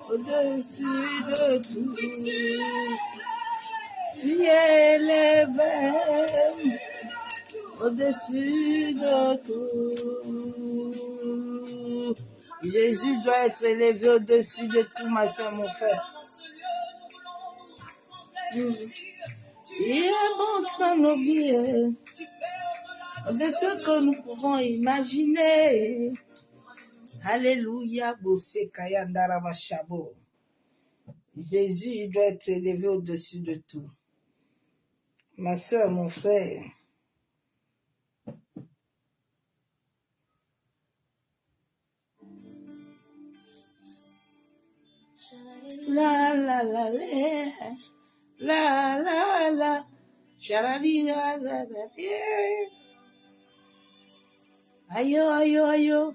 au-dessus de tout. Tu es élevé au-dessus de tout. Jésus doit être élevé au-dessus de tout, ma soeur, mon frère. Il est bon dans nos vies, de ce que nous pouvons imaginer. Alléluia, Bosekaya Ndarabashabo. Jésus doit être élevé au-dessus de tout. Ma soeur, mon frère. La la la la la la la Sharali la la la ayo ayo ayo.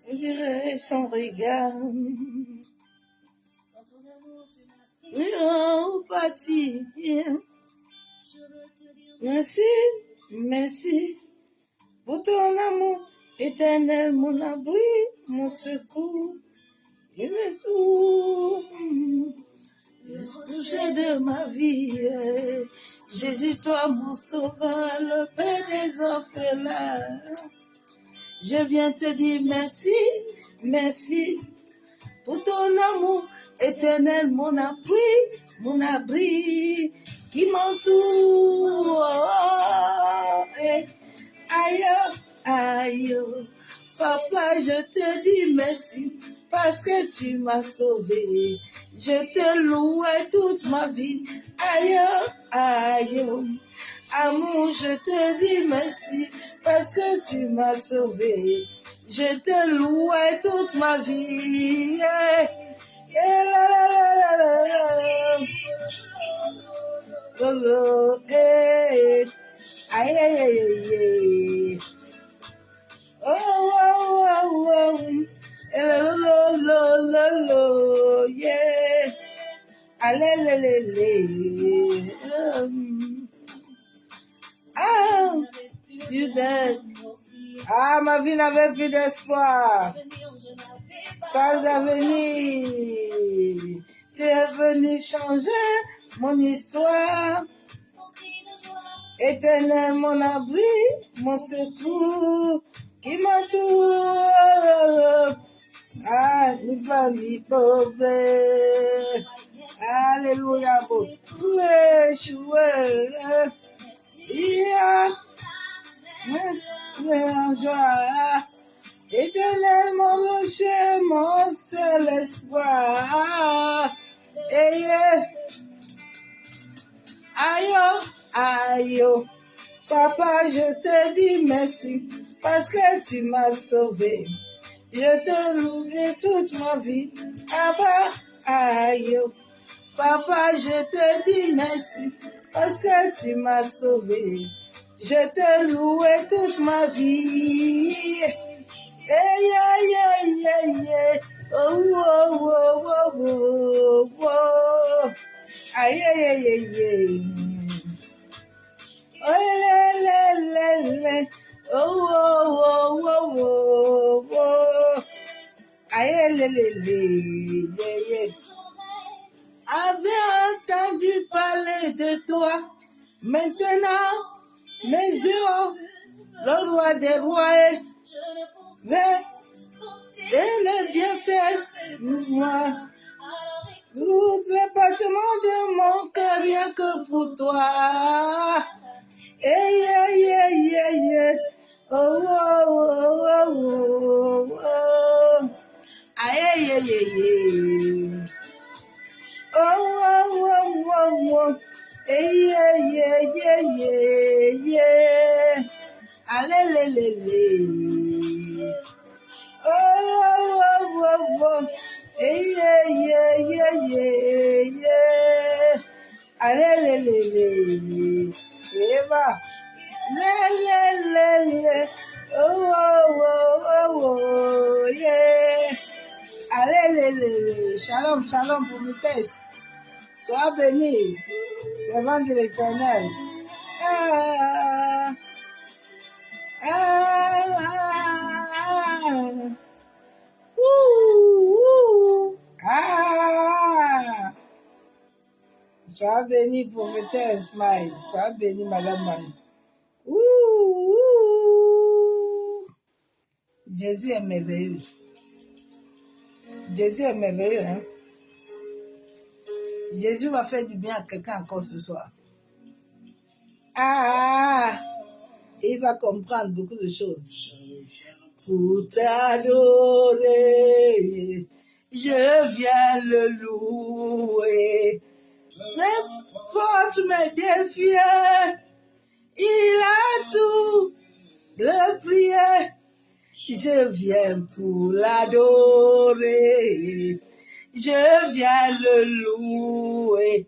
Je dirais son regard. Oh, parti. Merci, merci pour ton amour éternel, mon abri, mon secours. Il est tout. Le sujet de ma vie. Jésus, toi, mon sauveur, le Père des orphelins. Je viens te dire merci, merci pour ton amour éternel, mon appui, mon abri qui m'entoure. Aïe, aïe, papa, je te dis merci parce que tu m'as sauvé. Je te louerai toute ma vie. Aïe, aïe. Amour, je te dis merci parce que tu m'as sauvé. Je te louerai toute ma vie. La la la la la la. Aïe aïe aïe aïe. Oh oh oh oh. Lo lo lo lo yeah. Allez le le. Ah, ah, ma vie n'avait plus d'espoir. Sans avenir. Tu es venu changer mon histoire. Éternel, mon abri, mon secours, qui m'entoure. Ah, une famille pauvre. Alléluia, beau. Éternel, mon rocher, mon seul espoir. Aïe, aïe, papa, je te dis merci parce que tu m'as sauvé. Je te loue toute ma vie. Aïe, papa, je te dis merci parce que tu m'as sauvé. Je te louerai toute ma vie. Oh, oh, oh, oh, oh, oh. Aïe, aïe, aïe, aïe. Oh, oh, oh, oh, oh, oh. Aïe, avait entendu parler de toi. Maintenant, mes yeux, le roi des rois, et le bienfait, moi. Tout le battement de mon cœur, rien que pour toi. Oh, oh, oh, oh, oh. Aïe, aïe, aïe. Oh, oh, oh, oh, oh. Allez, oh, oh, oh, oh. Allez, Eva. Oh, oh, oh, oh, yeah. Allez, shalom, shalom pour Mites. Sois béni, devant de l'Éternel. Ah, ah, ah. Sois bénie, prophétesse Maï. Sois bénie, Madame Maï. Ouh. Jésus est merveilleux. Jésus est merveilleux, hein. Jésus va faire du bien à quelqu'un encore ce soir. Ah, il va comprendre beaucoup de choses. Pour t'adorer, je viens le louer. N'importe mes défis, il a tout le prier. Je viens pour l'adorer. Je viens le louer.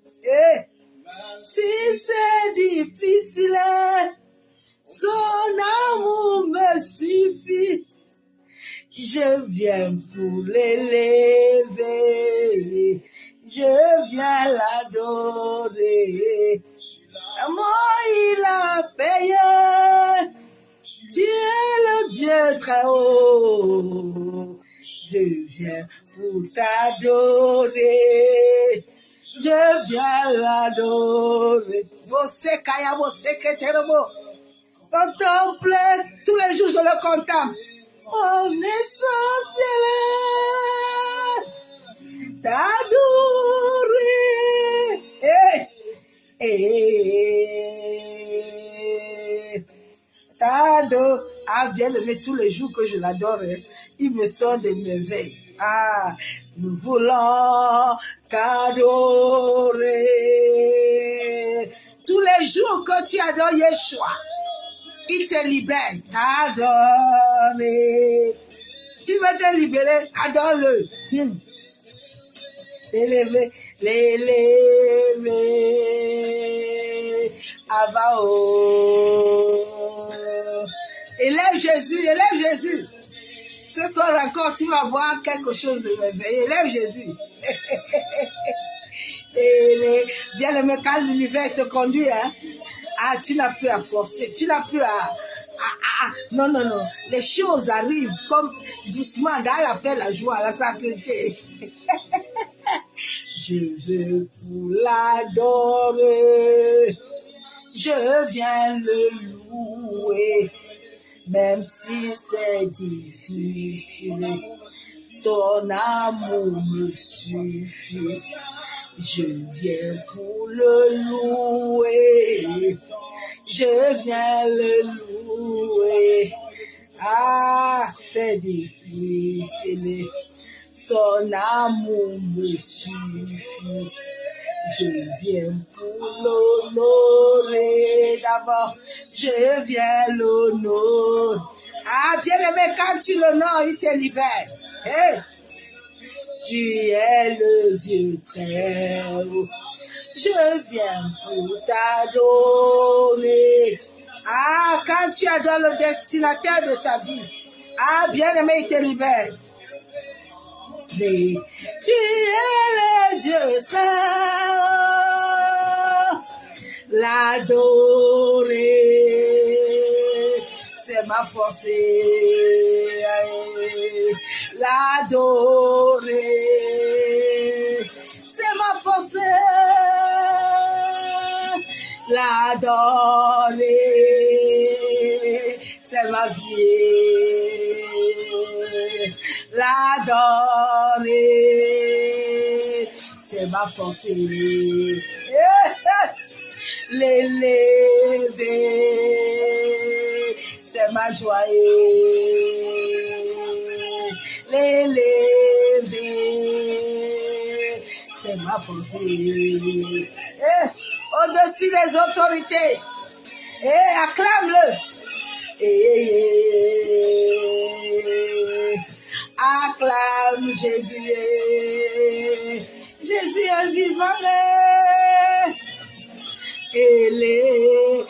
Si c'est difficile, son amour me suffit. Je viens pour l'élever. Je viens l'adorer. Moi, il a payé. Tu es le Dieu très haut. Je viens pour t'adorer. Je viens l'adorer. Contemple, tous les jours je le contemple. Mon essentiel, t'adorer. T'adore. Ah, bien aimé, tous les jours que je l'adore, il me sort des merveilles. Ah, nous voulons t'adorer. Tous les jours que tu adores Yeshua, il te libère. T'adorer. Tu veux te libérer, adore-le. L'élever, l'élever. Abao. Élève Jésus, élève Jésus. Ce soir encore, tu vas voir quelque chose de merveilleux. Élève Jésus. Bien aimé, quand l'univers te conduit, hein, ah, tu n'as plus à forcer, tu n'as plus à non, non, non. Les choses arrivent comme doucement dans la paix, la joie, la tranquillité. Je veux pour l'adorer. Je viens le louer. Même si c'est difficile, ton amour me suffit. Je viens pour le louer. Je viens le louer. Ah, c'est difficile. Son amour me suffit. Je viens pour l'honorer d'abord. Je viens l'honorer. Ah, bien aimé, quand tu l'honores, il te libère. Hey. Tu es le Dieu très haut. Je viens pour t'adorer. Ah, quand tu adores le destinataire de ta vie. Ah, bien aimé, il te libère. Tu es le Dieu très haut. L'adorer, c'est ma force. L'adorer, c'est ma force. L'adorer, c'est ma vie. L'adorer, c'est ma force. L'élever, c'est ma joie. L'élever, c'est ma pensée. Au-dessus des autorités. Acclame-le. Acclame Jésus. Jésus est vivant. Élevé,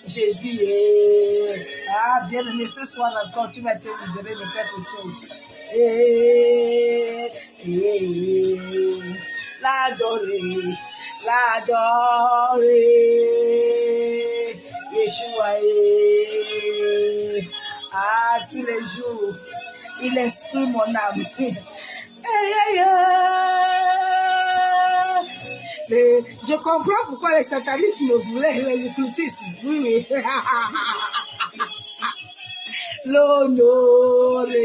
Jésus est. Ah, bien aimé, ce soir encore, tu vas te libérer de quelque chose. L'adorer, l'adorer, Yeshua est. Ah, tous les jours, il instruit mon âme. Je comprends pourquoi les satanistes me voulaient, les occultistes. Oui. L'honoré.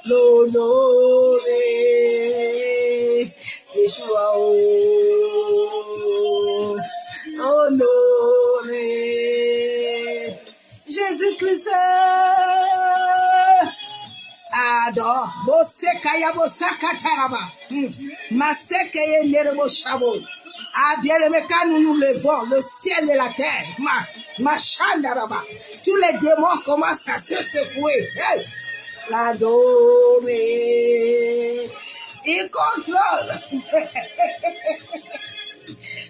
L'honoré. Yeshua. Honoré. Jésus-Christ. Adore. Bosekaya bosakataraba. Masekeye nerebo shabo. Ah, bien-aimé, quand nous nous levons, le ciel et la terre, ma chandaraba, tous les démons commencent à se secouer. Hey! L'adoré, il contrôle.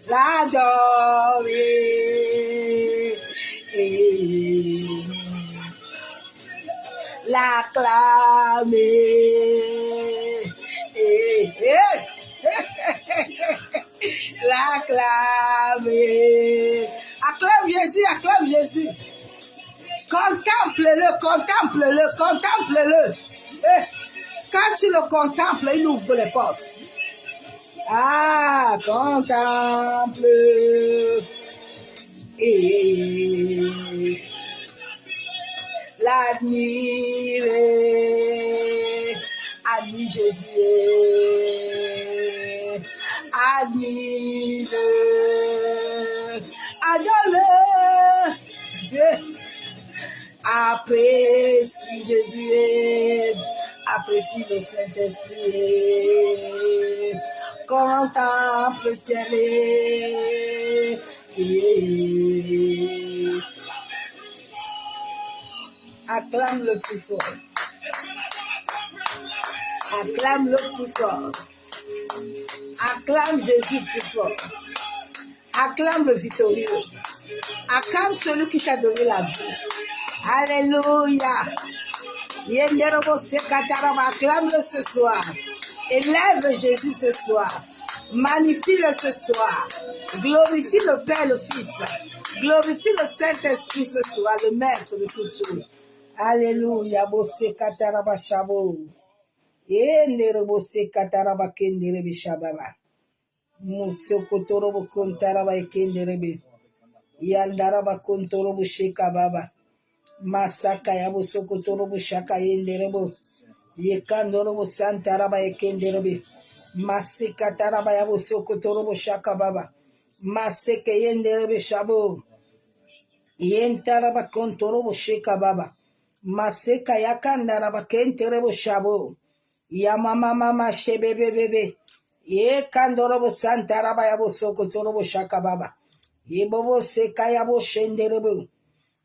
L'adoré, l'acclamer. L'acclamer. Acclame Jésus, acclame Jésus. Contemple-le, contemple-le, contemple-le. Quand tu le contemples, il ouvre les portes. Ah, contemple. Et l'admirer. Admire Jésus. Admire. Adore-le. Apprécie Jésus. Apprécie le Saint-Esprit. Contemple le ciel. Acclame le plus fort. Acclame le plus fort. Acclame Jésus plus fort. Acclame le victorieux. Acclame celui qui t'a donné la vie. Alléluia. Acclame-le ce soir. Élève Jésus ce soir. Magnifie-le ce soir. Glorifie le Père et le Fils. Glorifie le Saint-Esprit ce soir, le Maître de toutes choses. Alléluia. Bosse kataraba shabo. Nerobose kataraba kenderebe shababa. Musokotorobo kontaraba kenderebe. Yandaraba kontorobo shekababa. Masaka yabo sokotorobo shaka yenderebo. Yekandorobo santaraba kenderebe. Masika taraba yabo sokotorobo shaka baba. Maseke yenderebe shabo. Yentaraba kontorobo sheka baba. Maseka yakandaraba kenterebo shabo. Yamama mama shebebe bebe. Ye kandorobo santaraba yabo sokotorobo shaka baba. Yebobo seka yabo shenderebo.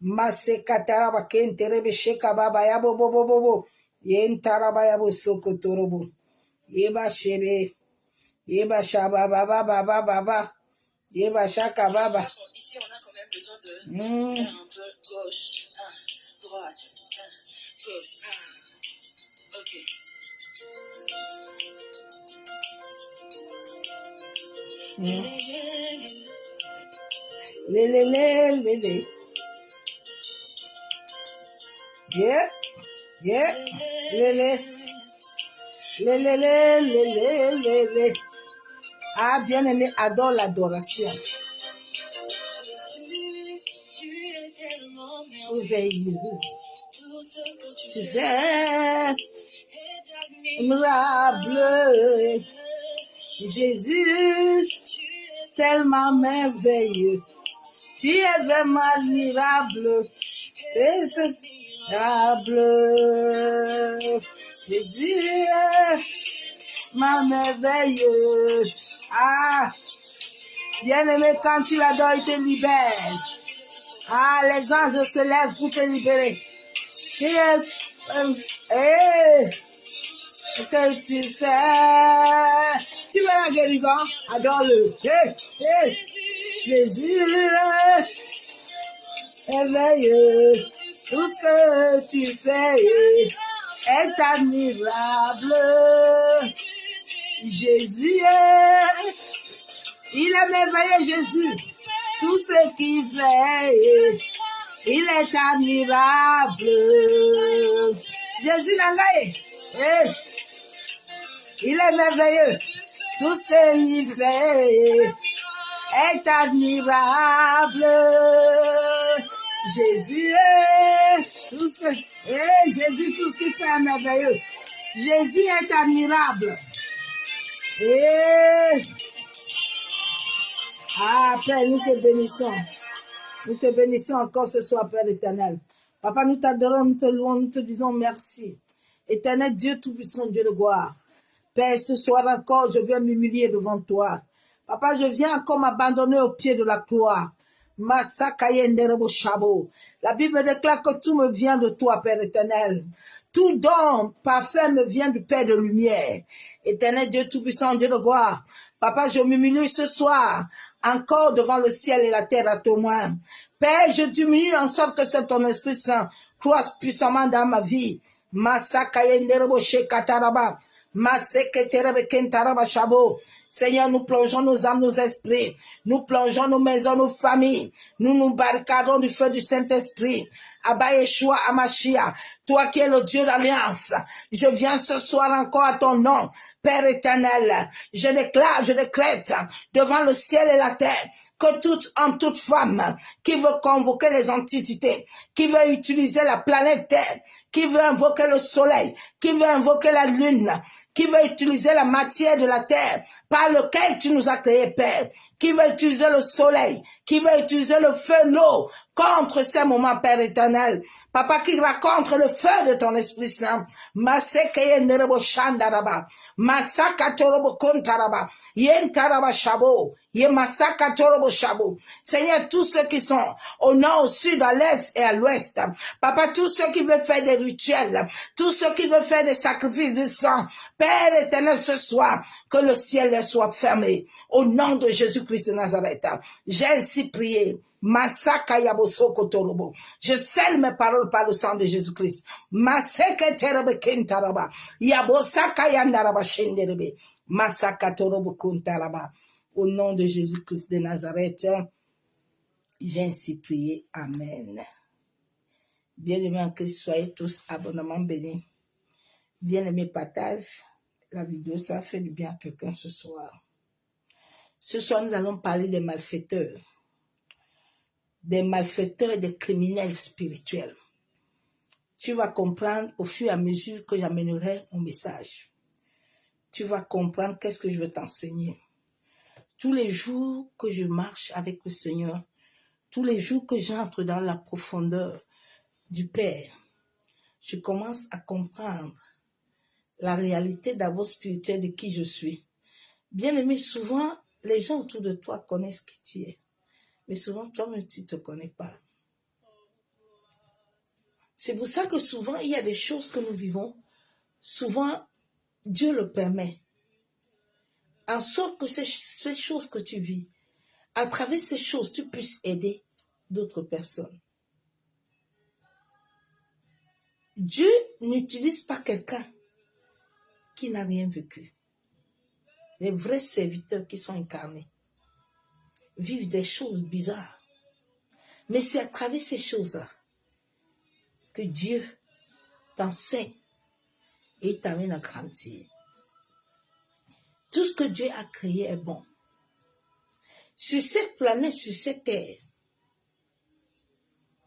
Maseka taraba kenterebe sheka baba yabo bobo bobo. Yentaraba yabo sokotorobo. Yeba shebe. Yeba shaba baba baba baba. Yeba shaka baba. Ici, on a quand même besoin de faire un peu gauche, droite, gauche. Ok. Lé. Yeah. Lé. Ah, bien-aimé, adore l'adoration. Merveilleux. Tu fais admirable. Jésus, tellement merveilleux. Tu es vraiment admirable. C'est admirable. Jésus, ma merveilleux. Ah, bien-aimé, quand tu l'adores, il te libère. Ah, les anges se lèvent pour te libérer. Que tu fais? Tu veux la guérison? Adore-le. Jésus, merveilleux. Tout ce que tu fais est admirable. Jésus, il est merveilleux, Jésus. Tout ce qu'il fait, il est admirable. Jésus n'a Il est merveilleux. Tout ce qu'il fait est admirable. Jésus est tout ce que, Jésus, tout ce qu'il fait est merveilleux. Jésus est admirable. Père, nous te bénissons. Nous te bénissons encore ce soir, Père éternel. Papa, nous t'adorons, nous te louons, nous te disons merci. Éternel Dieu Tout-Puissant, Dieu de gloire. Père, ce soir encore, je viens m'humilier devant toi. Papa, je viens encore m'abandonner au pied de la croix. La Bible déclare que tout me vient de toi, Père éternel. Tout don parfait me vient du Père de lumière. Éternel Dieu Tout-Puissant, Dieu de gloire. Papa, je m'humilie ce soir, encore devant le ciel et la terre à témoin. Père, je diminue en sorte que c'est ton Esprit Saint croisse puissamment dans ma vie. Seigneur, nous plongeons nos âmes, nos esprits, nous plongeons nos maisons, nos familles, nous nous barricadons du feu du Saint-Esprit. Abba Yeshua Amashia, toi qui es le Dieu d'alliance, je viens ce soir encore à ton nom, Père éternel, je déclare, je décrète devant le ciel et la terre que toute homme, toute femme qui veut convoquer les antiquités, qui veut utiliser la planète Terre, qui veut invoquer le soleil, qui veut invoquer la lune, qui veut utiliser la matière de la terre par lequel tu nous as créés, Père, qui veut utiliser le soleil, qui veut utiliser le feu, l'eau, contre ces moments, Père éternel. Papa, qui raconte le feu de ton Esprit Saint. Masekeye nerebo shandaraba. Masaka torobo kontaraba. Yentaraba shabo. Yemasaka torobo shabo. Seigneur, tous ceux qui sont au nord, au sud, à l'est et à l'ouest. Papa, tous ceux qui veulent faire des rituels. Tous ceux qui veulent faire des sacrifices de sang. Père éternel, ce soir, que le ciel leur soit fermé. Au nom de Jésus-Christ de Nazareth. J'ai ainsi prié. Masaka yabosoko torobo. Je scelle mes paroles par le sang de Jésus-Christ. Maseke terebe kentaraba. Yabosaka yandaraba shenderebe. Masaka torobo kuntaraba. Au nom de Jésus-Christ de Nazareth, j'ai ainsi prié. Amen. Bien-aimés en Christ, soyez tous abondamment bénis. Bien-aimés, partage la vidéo, ça fait du bien à quelqu'un ce soir. Ce soir, nous allons parler des malfaiteurs et des criminels spirituels. Tu vas comprendre au fur et à mesure que j'amènerai mon message. Tu vas comprendre qu'est-ce que je veux t'enseigner. Tous les jours que je marche avec le Seigneur, tous les jours que j'entre dans la profondeur du Père, je commence à comprendre la réalité d'abord spirituelle de qui je suis. Bien aimé, souvent, les gens autour de toi connaissent qui tu es. Mais souvent, toi-même, tu ne te connais pas. C'est pour ça que souvent, il y a des choses que nous vivons. Souvent, Dieu le permet. En sorte que ces choses que tu vis, à travers ces choses, tu puisses aider d'autres personnes. Dieu n'utilise pas quelqu'un qui n'a rien vécu. Les vrais serviteurs qui sont incarnés vivent des choses bizarres. Mais c'est à travers ces choses-là que Dieu t'enseigne et t'amène à grandir. Tout ce que Dieu a créé est bon. Sur cette planète, sur cette terre,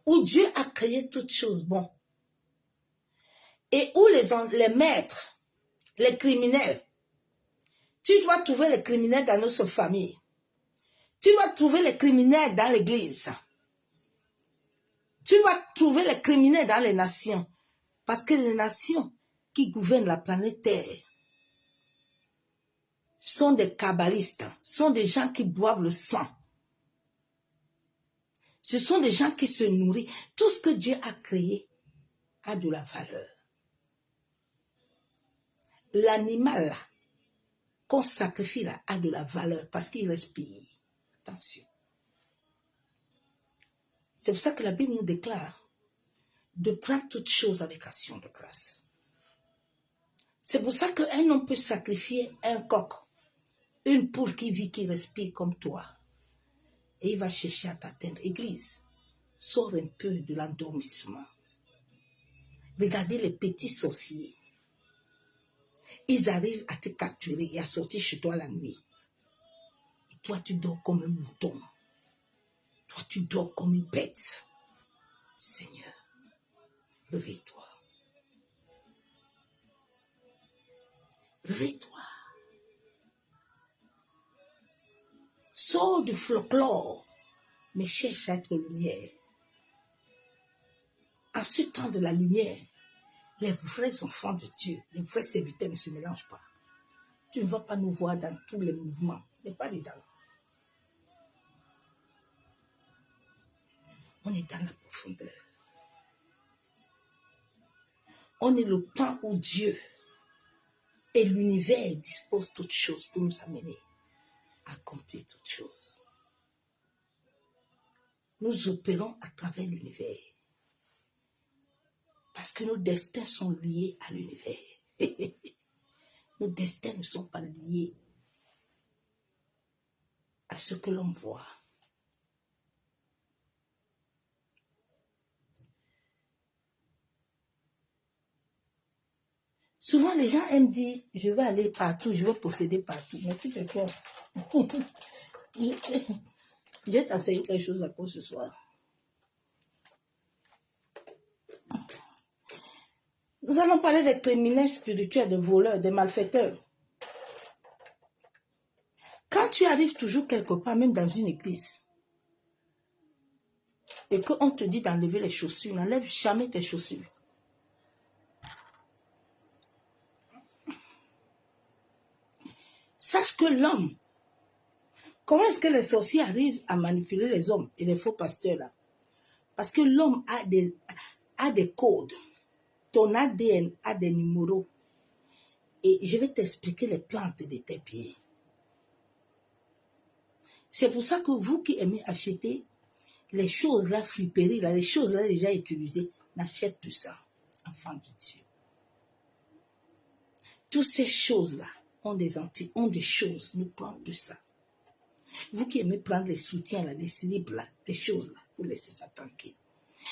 où Dieu a créé toutes choses bonnes, et où les maîtres, les criminels, tu dois trouver les criminels dans notre famille. Tu vas trouver les criminels dans l'église. Tu vas trouver les criminels dans les nations. Parce que les nations qui gouvernent la planète Terre sont des kabbalistes, sont des gens qui boivent le sang. Ce sont des gens qui se nourrissent. Tout ce que Dieu a créé a de la valeur. L'animal là, qu'on sacrifie là, a de la valeur parce qu'il respire. Attention. C'est pour ça que la Bible nous déclare de prendre toutes choses avec action de grâce. C'est pour ça qu'un homme peut sacrifier un coq, une poule qui vit, qui respire comme toi. Et il va chercher à t'atteindre. Église, sors un peu de l'endormissement. Regardez les petits sorciers. Ils arrivent à te capturer et à sortir chez toi la nuit. Et toi, tu dors comme un mouton. Toi, tu dors comme une bête. Seigneur, réveille-toi. Réveille-toi. Sors du folklore, mais cherche à être lumière. En ce temps de la lumière, les vrais enfants de Dieu, les vrais serviteurs ne se mélangent pas. Tu ne vas pas nous voir dans tous les mouvements, mais pas dedans. On est dans la profondeur. On est le temps où Dieu et l'univers disposent toutes choses pour nous amener à accomplir toutes choses. Nous opérons à travers l'univers parce que nos destins sont liés à l'univers. Nos destins ne sont pas liés à ce que l'on voit. Souvent, les gens aiment dire, je vais aller partout, je vais posséder partout. Mais tu te trompes. Je vais t'enseigner quelque chose à quoi ce soir. Nous allons parler des criminels spirituels, des voleurs, des malfaiteurs. Quand tu arrives toujours quelque part, même dans une église, et qu'on te dit d'enlever les chaussures, n'enlève jamais tes chaussures. Sache que l'homme, comment est-ce que les sorciers arrivent à manipuler les hommes et les faux pasteurs là? Parce que l'homme a des codes. Ton ADN a des numéros. Et je vais t'expliquer les plantes de tes pieds. C'est pour ça que vous qui aimez acheter les choses là, friperies, là, les choses là déjà utilisées, n'achète plus ça, enfant de Dieu. Toutes ces choses-là ont des choses, ne prenez plus ça. Vous qui aimez prendre les soutiens, là, les slips, là, les choses là, vous laissez ça tranquille.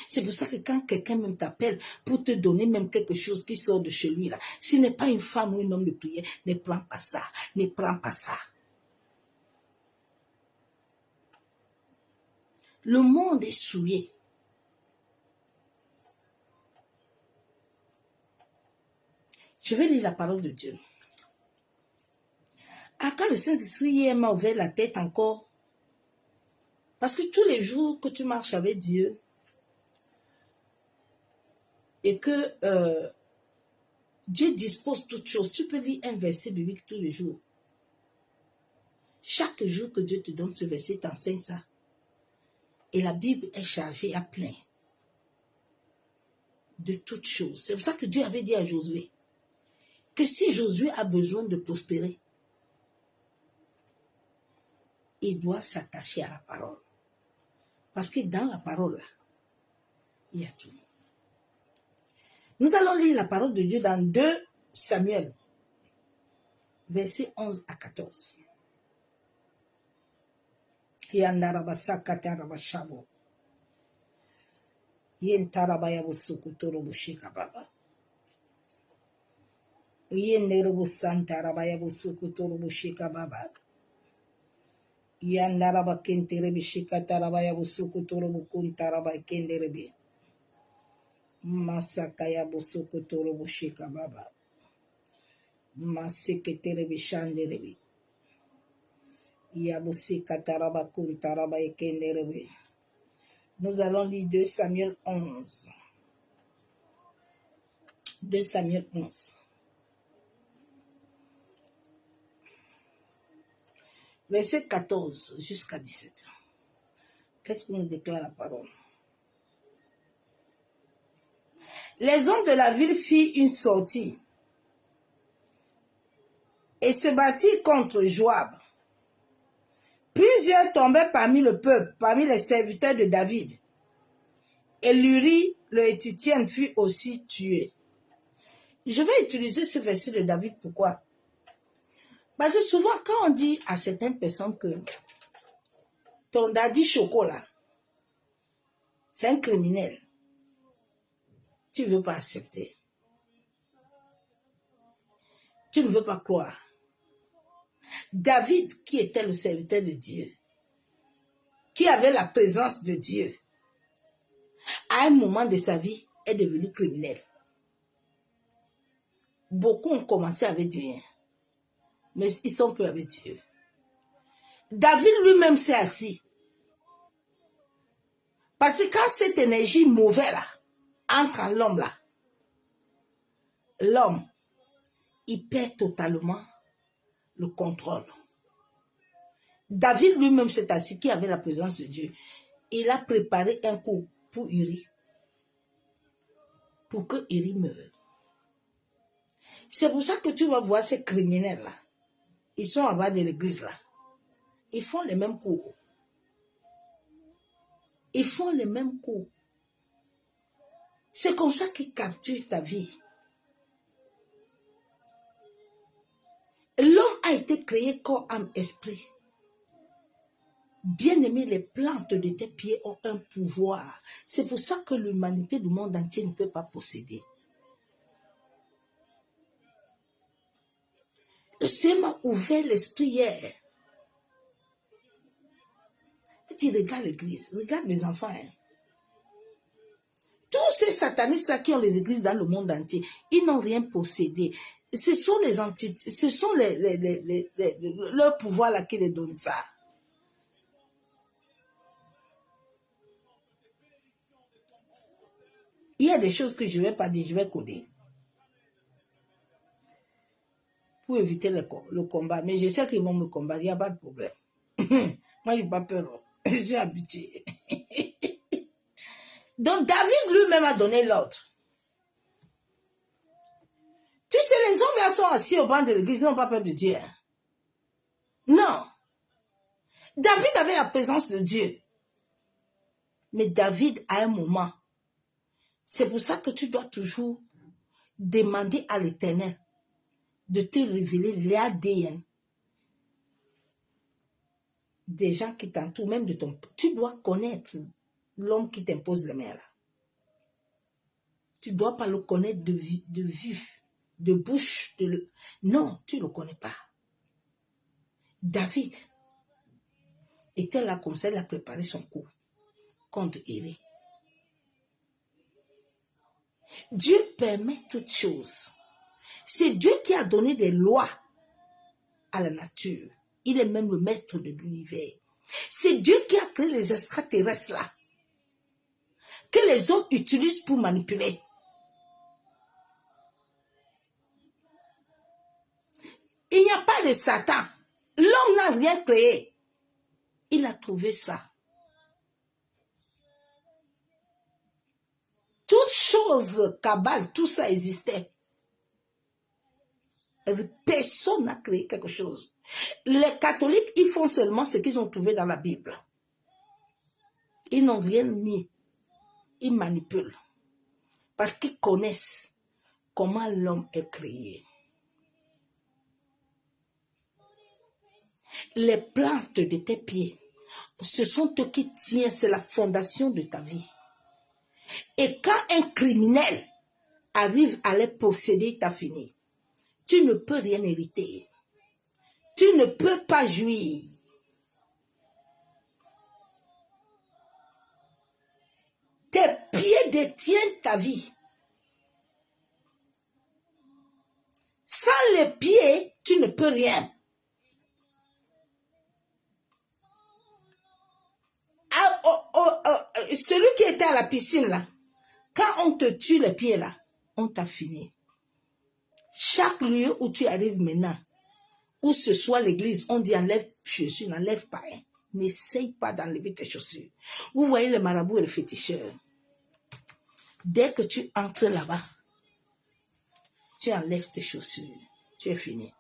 C'est pour ça que quand quelqu'un même t'appelle pour te donner même quelque chose qui sort de chez lui, là, s'il n'est pas une femme ou un homme de prière, ne prends pas ça, ne prends pas ça. Le monde est souillé. Je vais lire la parole de Dieu. Ah, quand le Saint-Esprit hier m'a ouvert la tête encore, parce que tous les jours que tu marches avec Dieu et que Dieu dispose toutes choses, tu peux lire un verset biblique tous les jours. Chaque jour que Dieu te donne ce verset, t'enseigne ça. Et la Bible est chargée à plein de toutes choses. C'est pour ça que Dieu avait dit à Josué que si Josué a besoin de prospérer, il doit s'attacher à la parole. Parce que dans la parole, là, il y a tout. Nous allons lire la parole de Dieu dans 2 Samuel, versets 11 à 14. Yandarabasakatarabashabo. Yentarabayabusukutorobushikababa. Yenderobusantarabayabusukutorobushikababa. Yandarabakenterebishikatarabaya-busukutorobukuntarabakenderebe. Masakaya-busukutorobushikababa. Maseketerebishanderebe. Yabusikatarabakuntarabakenderebe. Nous allons lire 2 Samuel 11. 2 Samuel 11. Verset 14 jusqu'à 17. Qu'est-ce que nous déclare la parole? Les hommes de la ville firent une sortie et se battirent contre Joab. Plusieurs tombaient parmi le peuple, parmi les serviteurs de David. Et Uri, le Héthitien, fut aussi tué. Je vais utiliser ce verset de David. Pourquoi? Parce que souvent, quand on dit à certaines personnes que ton daddy chocolat, c'est un criminel, tu ne veux pas accepter. Tu ne veux pas croire. David, qui était le serviteur de Dieu, qui avait la présence de Dieu, à un moment de sa vie, est devenu criminel. Beaucoup ont commencé avec Dieu, mais ils sont peu avec Dieu. David lui-même s'est assis. Parce que quand cette énergie mauvaise là, entre en l'homme là, l'homme, il perd totalement le contrôle. David lui-même s'est assis, qui avait la présence de Dieu. Il a préparé un coup pour Uri, pour que Uri meure. C'est pour ça que tu vas voir ces criminels-là. Ils sont en bas de l'église là. Ils font les mêmes coups. Ils font les mêmes coups. C'est comme ça qu'ils capturent ta vie. L'homme a été créé corps, âme, esprit. Bien-aimé, les plantes de tes pieds ont un pouvoir. C'est pour ça que l'humanité du monde entier ne peut pas posséder. Le Seigneur m'a ouvert l'esprit hier. Il dit, regarde l'église, regarde les enfants. Hein. Tous ces satanistes-là qui ont les églises dans le monde entier, ils n'ont rien possédé. Ce sont les entités, ce sont leur pouvoir là qui les donne ça. Il y a des choses que je ne vais pas dire, je vais coder. Pour éviter le combat. Mais je sais qu'ils vont me combattre, il n'y a pas de problème. Moi, je n'ai pas peur. Je suis habitué. Donc, David lui-même a donné l'ordre. Tu sais, les hommes là sont assis au banc de l'église, ils n'ont pas peur de Dieu. Hein? Non. David avait la présence de Dieu. Mais David, à un moment, c'est pour ça que tu dois toujours demander à l'Éternel de te révéler l'ADN des gens qui t'entourent, même de ton... Tu dois connaître l'homme qui t'impose les mains là. Tu ne dois pas le connaître de vue, de bouche. Non, tu ne le connais pas. David était là comme ça, il a préparé son coup contre Élie. Dieu permet toutes choses. C'est Dieu qui a donné des lois à la nature. Il est même le maître de l'univers. C'est Dieu qui a créé les extraterrestres là, que les hommes utilisent pour manipuler. Il n'y a pas de Satan. L'homme n'a rien créé. Il a trouvé ça. Toutes choses, cabale, tout ça existait. Personne n'a créé quelque chose. Les catholiques, ils font seulement ce qu'ils ont trouvé dans la Bible. Ils n'ont rien mis. Ils manipulent. Parce qu'ils connaissent comment l'homme est créé. Les plantes de tes pieds, ce sont eux qui tiennent, c'est la fondation de ta vie. Et quand un criminel arrive à les posséder, t'as fini. Tu ne peux rien hériter. Tu ne peux pas jouir. Tes pieds détiennent ta vie. Sans les pieds, tu ne peux rien. Celui qui était à la piscine là, quand on te tue les pieds là, on t'a fini. Chaque lieu où tu arrives maintenant, où ce soit l'église, on dit enlève chaussures, n'enlève pas. Hein. N'essaye pas d'enlever tes chaussures. Vous voyez les marabouts et les féticheurs. Dès que tu entres là-bas, tu enlèves tes chaussures. Tu es fini.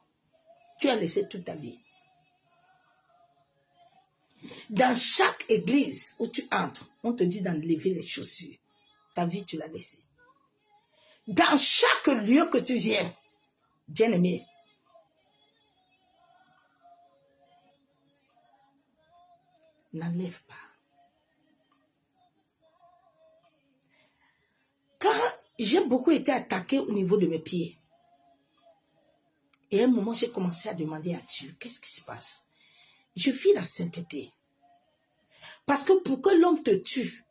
Tu as laissé toute ta vie. Dans chaque église où tu entres, on te dit d'enlever les chaussures. Ta vie, tu l'as laissée. Dans chaque lieu que tu viens, bien-aimé, n'enlève pas. Quand j'ai beaucoup été attaqué au niveau de mes pieds, Et à un moment, j'ai commencé à demander à Dieu, qu'est-ce qui se passe? Je vis la sainteté. Parce que pour que l'homme te tue,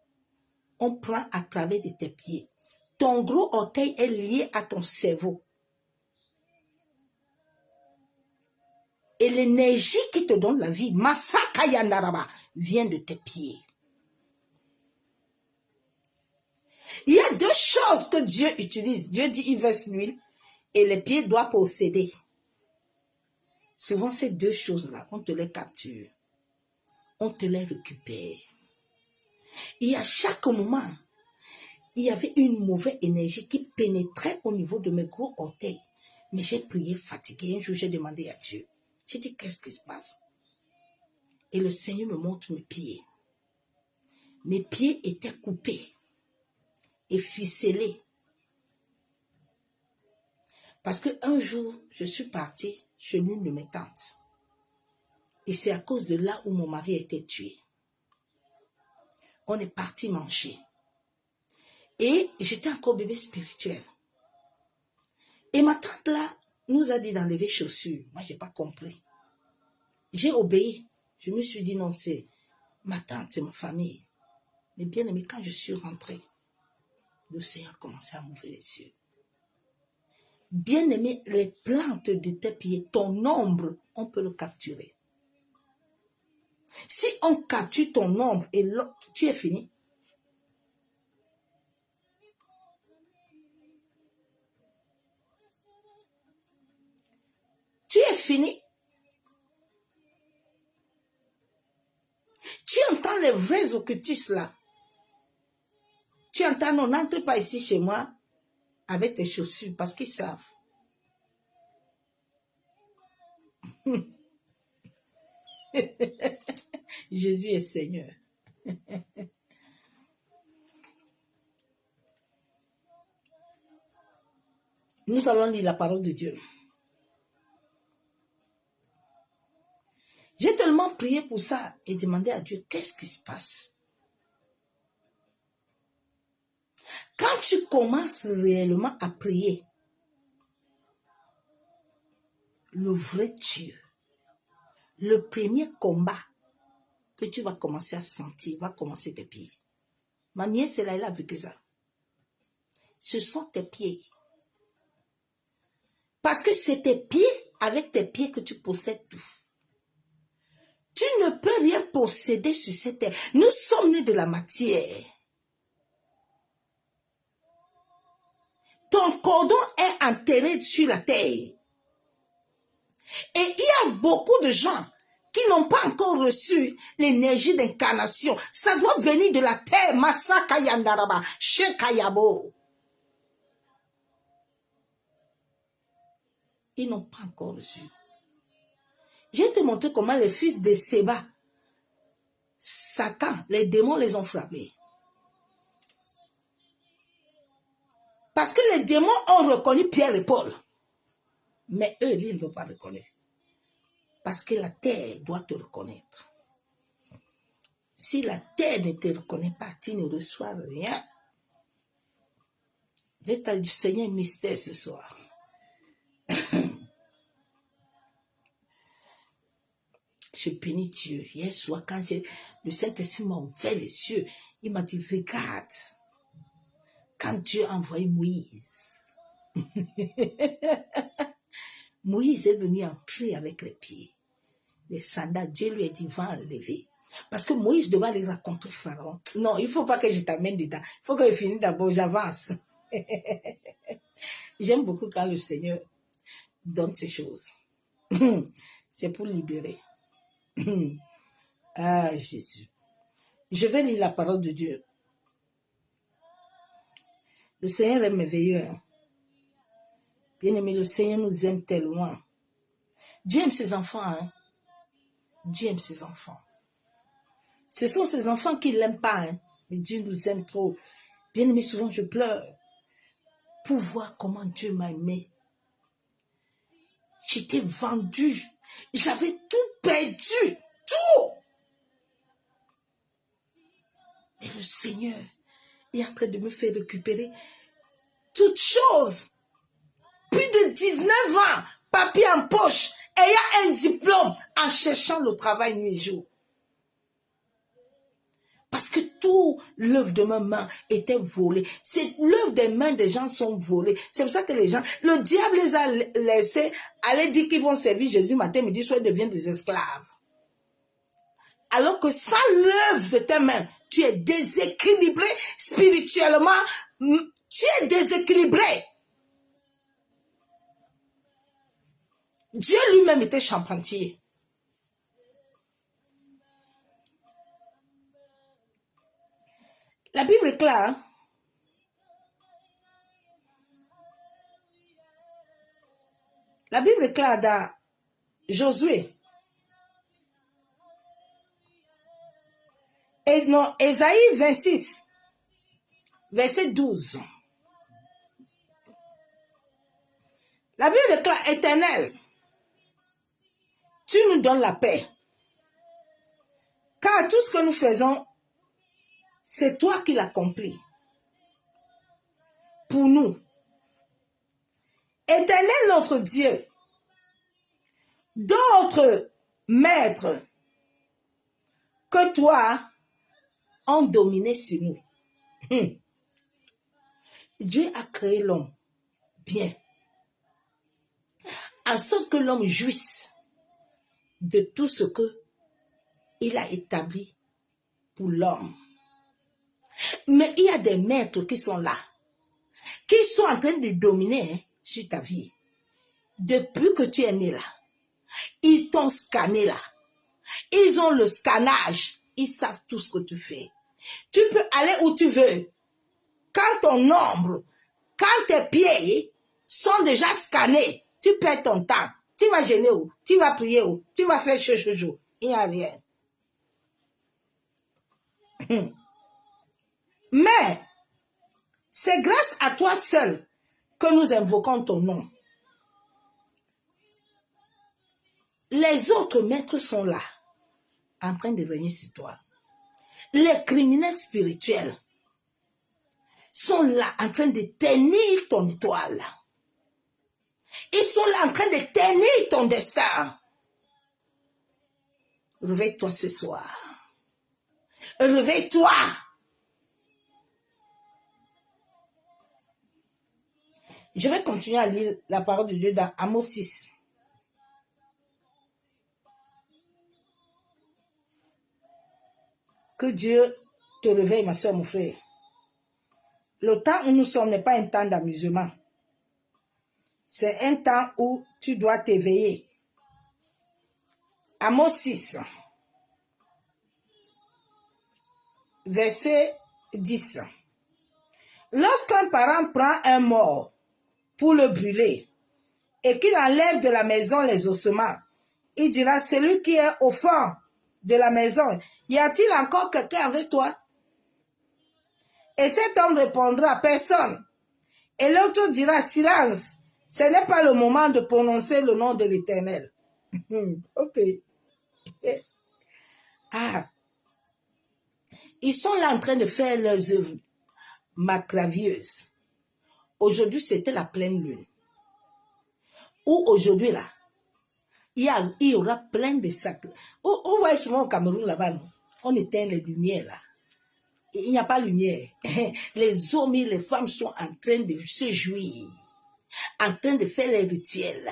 on prend à travers de tes pieds. Ton gros orteil est lié à ton cerveau. Et l'énergie qui te donne la vie, Masaka Yandaraba, vient de tes pieds. Il y a deux choses que Dieu utilise. Dieu dit, il verse l'huile et les pieds doivent posséder. Souvent, ces deux choses-là, on te les capture. On te les récupère. Et à chaque moment, il y avait une mauvaise énergie qui pénétrait au niveau de mes gros orteils. Mais j'ai prié fatigué. Un jour, j'ai demandé à Dieu. J'ai dit, qu'est-ce qui se passe? Et le Seigneur me montre mes pieds. Mes pieds étaient coupés et ficelés. Parce qu'un jour, je suis partie chez l'une de mes tantes. Et c'est à cause de là où mon mari a été tué. On est parti manger. Et j'étais encore bébé spirituel. Et ma tante là nous a dit d'enlever chaussures. Moi, je n'ai pas compris. J'ai obéi. Je me suis dit non, c'est ma tante, c'est ma famille. Mais bien aimé, quand je suis rentrée, le Seigneur a commencé à m'ouvrir les yeux. Bien aimé, les plantes de tes pieds, ton ombre, on peut le capturer. Si on capture ton ombre et tu es fini. Tu es fini. Tu entends les vrais occultistes là. Tu entends, non, n'entre pas ici chez moi avec tes chaussures parce qu'ils savent. Jésus est Seigneur. Nous allons lire la parole de Dieu. J'ai tellement prié pour ça et demandé à Dieu, qu'est-ce qui se passe? Quand tu commences réellement à prier, le vrai Dieu, le premier combat que tu vas commencer à sentir va commencer tes pieds. Ma nièce, elle a vécu ça. Ce sont tes pieds. Parce que c'est tes pieds, avec tes pieds que tu possèdes tout. Tu ne peux rien posséder sur cette terre. Nous sommes nés de la matière. Ton cordon est enterré sur la terre. Et il y a beaucoup de gens qui n'ont pas encore reçu l'énergie d'incarnation. Ça doit venir de la terre. Masaka Yandaraba, Shekayabo. Ils n'ont pas encore reçu. Je vais te montrer comment les fils de Séba, Satan, les démons les ont frappés. Parce que les démons ont reconnu Pierre et Paul. Mais eux, ils ne l'ont pas reconnu. Parce que la terre doit te reconnaître. Si la terre ne te reconnaît pas, tu ne reçois rien. L'état du Seigneur mystère ce soir. Je bénis Dieu. Hier soir, quand le Saint-Esprit m'a ouvert les yeux, il m'a dit, regarde, quand Dieu a envoyé Moïse, Moïse est venu entrer avec les pieds. Les sandales, Dieu lui a dit, va enlever. Parce que Moïse devait aller rencontrer Pharaon. Non, il ne faut pas que je t'amène dedans. Il faut que je finisse d'abord, j'avance. J'aime beaucoup quand le Seigneur donne ces choses. C'est pour libérer. Ah, Jésus. Je vais lire la parole de Dieu. Le Seigneur est merveilleux. Bien-aimé, le Seigneur nous aime tellement. Dieu aime ses enfants. Hein? Dieu aime ses enfants. Ce sont ses enfants qui ne l'aiment pas. Hein? Mais Dieu nous aime trop. Bien-aimé, souvent je pleure pour voir comment Dieu m'a aimé. J'étais vendue. J'avais tout perdu. Tout. Mais le Seigneur est en train de me faire récupérer toutes choses. Plus de 19 ans papier en poche, ayant un diplôme, en cherchant le travail nuit et jour. Parce que tout l'œuvre de ma main était volée. L'œuvre des mains des gens sont volées. C'est pour ça que les gens, le diable les a laissés aller dire qu'ils vont servir Jésus matin, midi, soir, ils deviennent des esclaves. Alors que sans l'œuvre de tes mains, tu es déséquilibré spirituellement, tu es déséquilibré. Dieu lui-même était charpentier. La Bible est claire. La Bible est claire dans Josué. Et non, Ésaïe 26, verset 12. La Bible est claire, Éternel, tu nous donnes la paix. Car tout ce que nous faisons, c'est toi qui l'accomplis. Pour nous. Éternel notre Dieu, d'autres maîtres que toi ont dominé sur nous. Dieu a créé l'homme bien, en sorte que l'homme jouisse de tout ce que il a établi pour l'homme. Mais il y a des maîtres qui sont là, qui sont en train de dominer sur ta vie. Depuis que tu es né là, ils t'ont scanné là. Ils ont le scannage. Ils savent tout ce que tu fais. Tu peux aller où tu veux. Quand ton ombre, quand tes pieds sont déjà scannés, tu perds ton temps. Tu vas gêner où? Tu vas prier où? Tu vas faire chou. Il n'y a rien. Mais, c'est grâce à toi seul que nous invoquons ton nom. Les autres maîtres sont là, en train de venir sur toi. Les criminels spirituels sont là, en train de tenir ton étoile. Ils sont là, en train de tenir ton destin. Réveille-toi ce soir. Réveille-toi. Je vais continuer à lire la parole de Dieu dans Amos 6. Que Dieu te réveille, ma soeur, mon frère. Le temps où nous sommes n'est pas un temps d'amusement. C'est un temps où tu dois t'éveiller. Amos 6, verset 10. Lorsqu'un parent prend un mort pour le brûler et qu'il enlève de la maison les ossements, il dira, celui qui est au fond de la maison, y a-t-il encore quelqu'un avec toi? Et cet homme répondra, personne. Et l'autre dira, silence, ce n'est pas le moment de prononcer le nom de l'Éternel. Ok. Ils sont là en train de faire leurs œuvres macravieuses. Aujourd'hui, c'était la pleine lune. Ou aujourd'hui, là, il y aura plein de sacres. Vous voyez souvent au Cameroun, là-bas, on éteint les lumières, là. Il n'y a pas de lumière. Les hommes et les femmes sont en train de se jouir, en train de faire les rituels,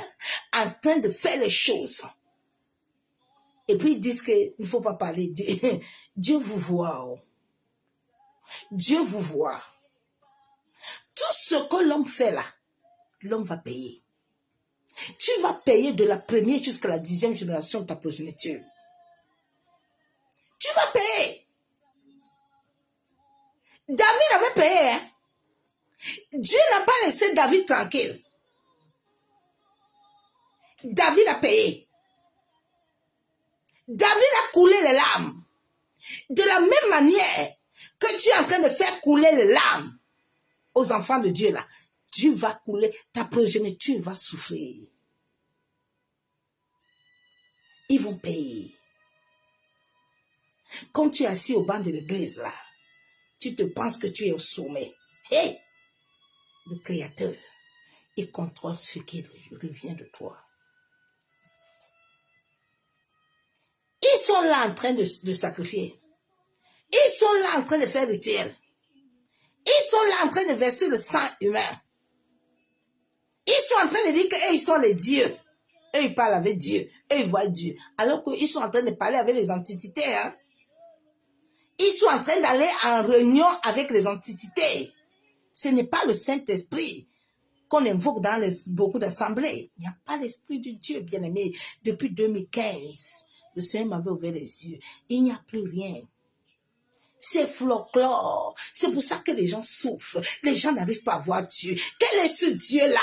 en train de faire les choses. Et puis ils disent qu'il ne faut pas parler. Dieu vous voit. Dieu vous voit. Tout ce que l'homme fait là, l'homme va payer. Tu vas payer de la première jusqu'à la 10e génération de ta progéniture. Tu vas payer. David avait payé. Hein? Dieu n'a pas laissé David tranquille. David a payé. David a coulé les larmes. De la même manière que tu es en train de faire couler les larmes aux enfants de Dieu là, Dieu va couler, ta progéniture va souffrir. Ils vont payer. Quand tu es assis au banc de l'église là, tu te penses que tu es au sommet. Hé! Le Créateur, il contrôle ce qui revient de toi. sont là en train de sacrifier. Ils sont là en train de faire rituel. Ils sont là en train de verser le sang humain. Ils sont en train de dire qu'ils sont les dieux. Eux, ils parlent avec Dieu. Eux, ils voient Dieu. Alors qu'ils sont en train de parler avec les antiquités. Hein? Ils sont en train d'aller en réunion avec les antiquités. Ce n'est pas le Saint-Esprit qu'on invoque dans beaucoup d'assemblées. Il n'y a pas l'Esprit du Dieu, bien-aimé. Depuis 2015, le Seigneur m'avait ouvert les yeux. Il n'y a plus rien. C'est folklore. C'est pour ça que les gens souffrent. Les gens n'arrivent pas à voir Dieu. Quel est ce Dieu-là?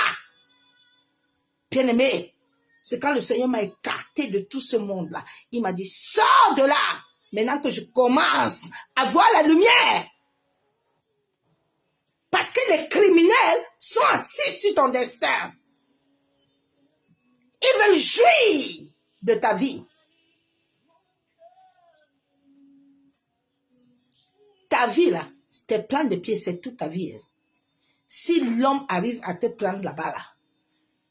Bien-aimé, c'est quand le Seigneur m'a écarté de tout ce monde-là. Il m'a dit, sors de là. Maintenant que je commence à voir la lumière. Parce que les criminels sont assis sur ton destin. Ils veulent jouir de ta vie. Ta vie là, tes plans de pied, c'est toute ta vie. Si l'homme arrive à te prendre là-bas là,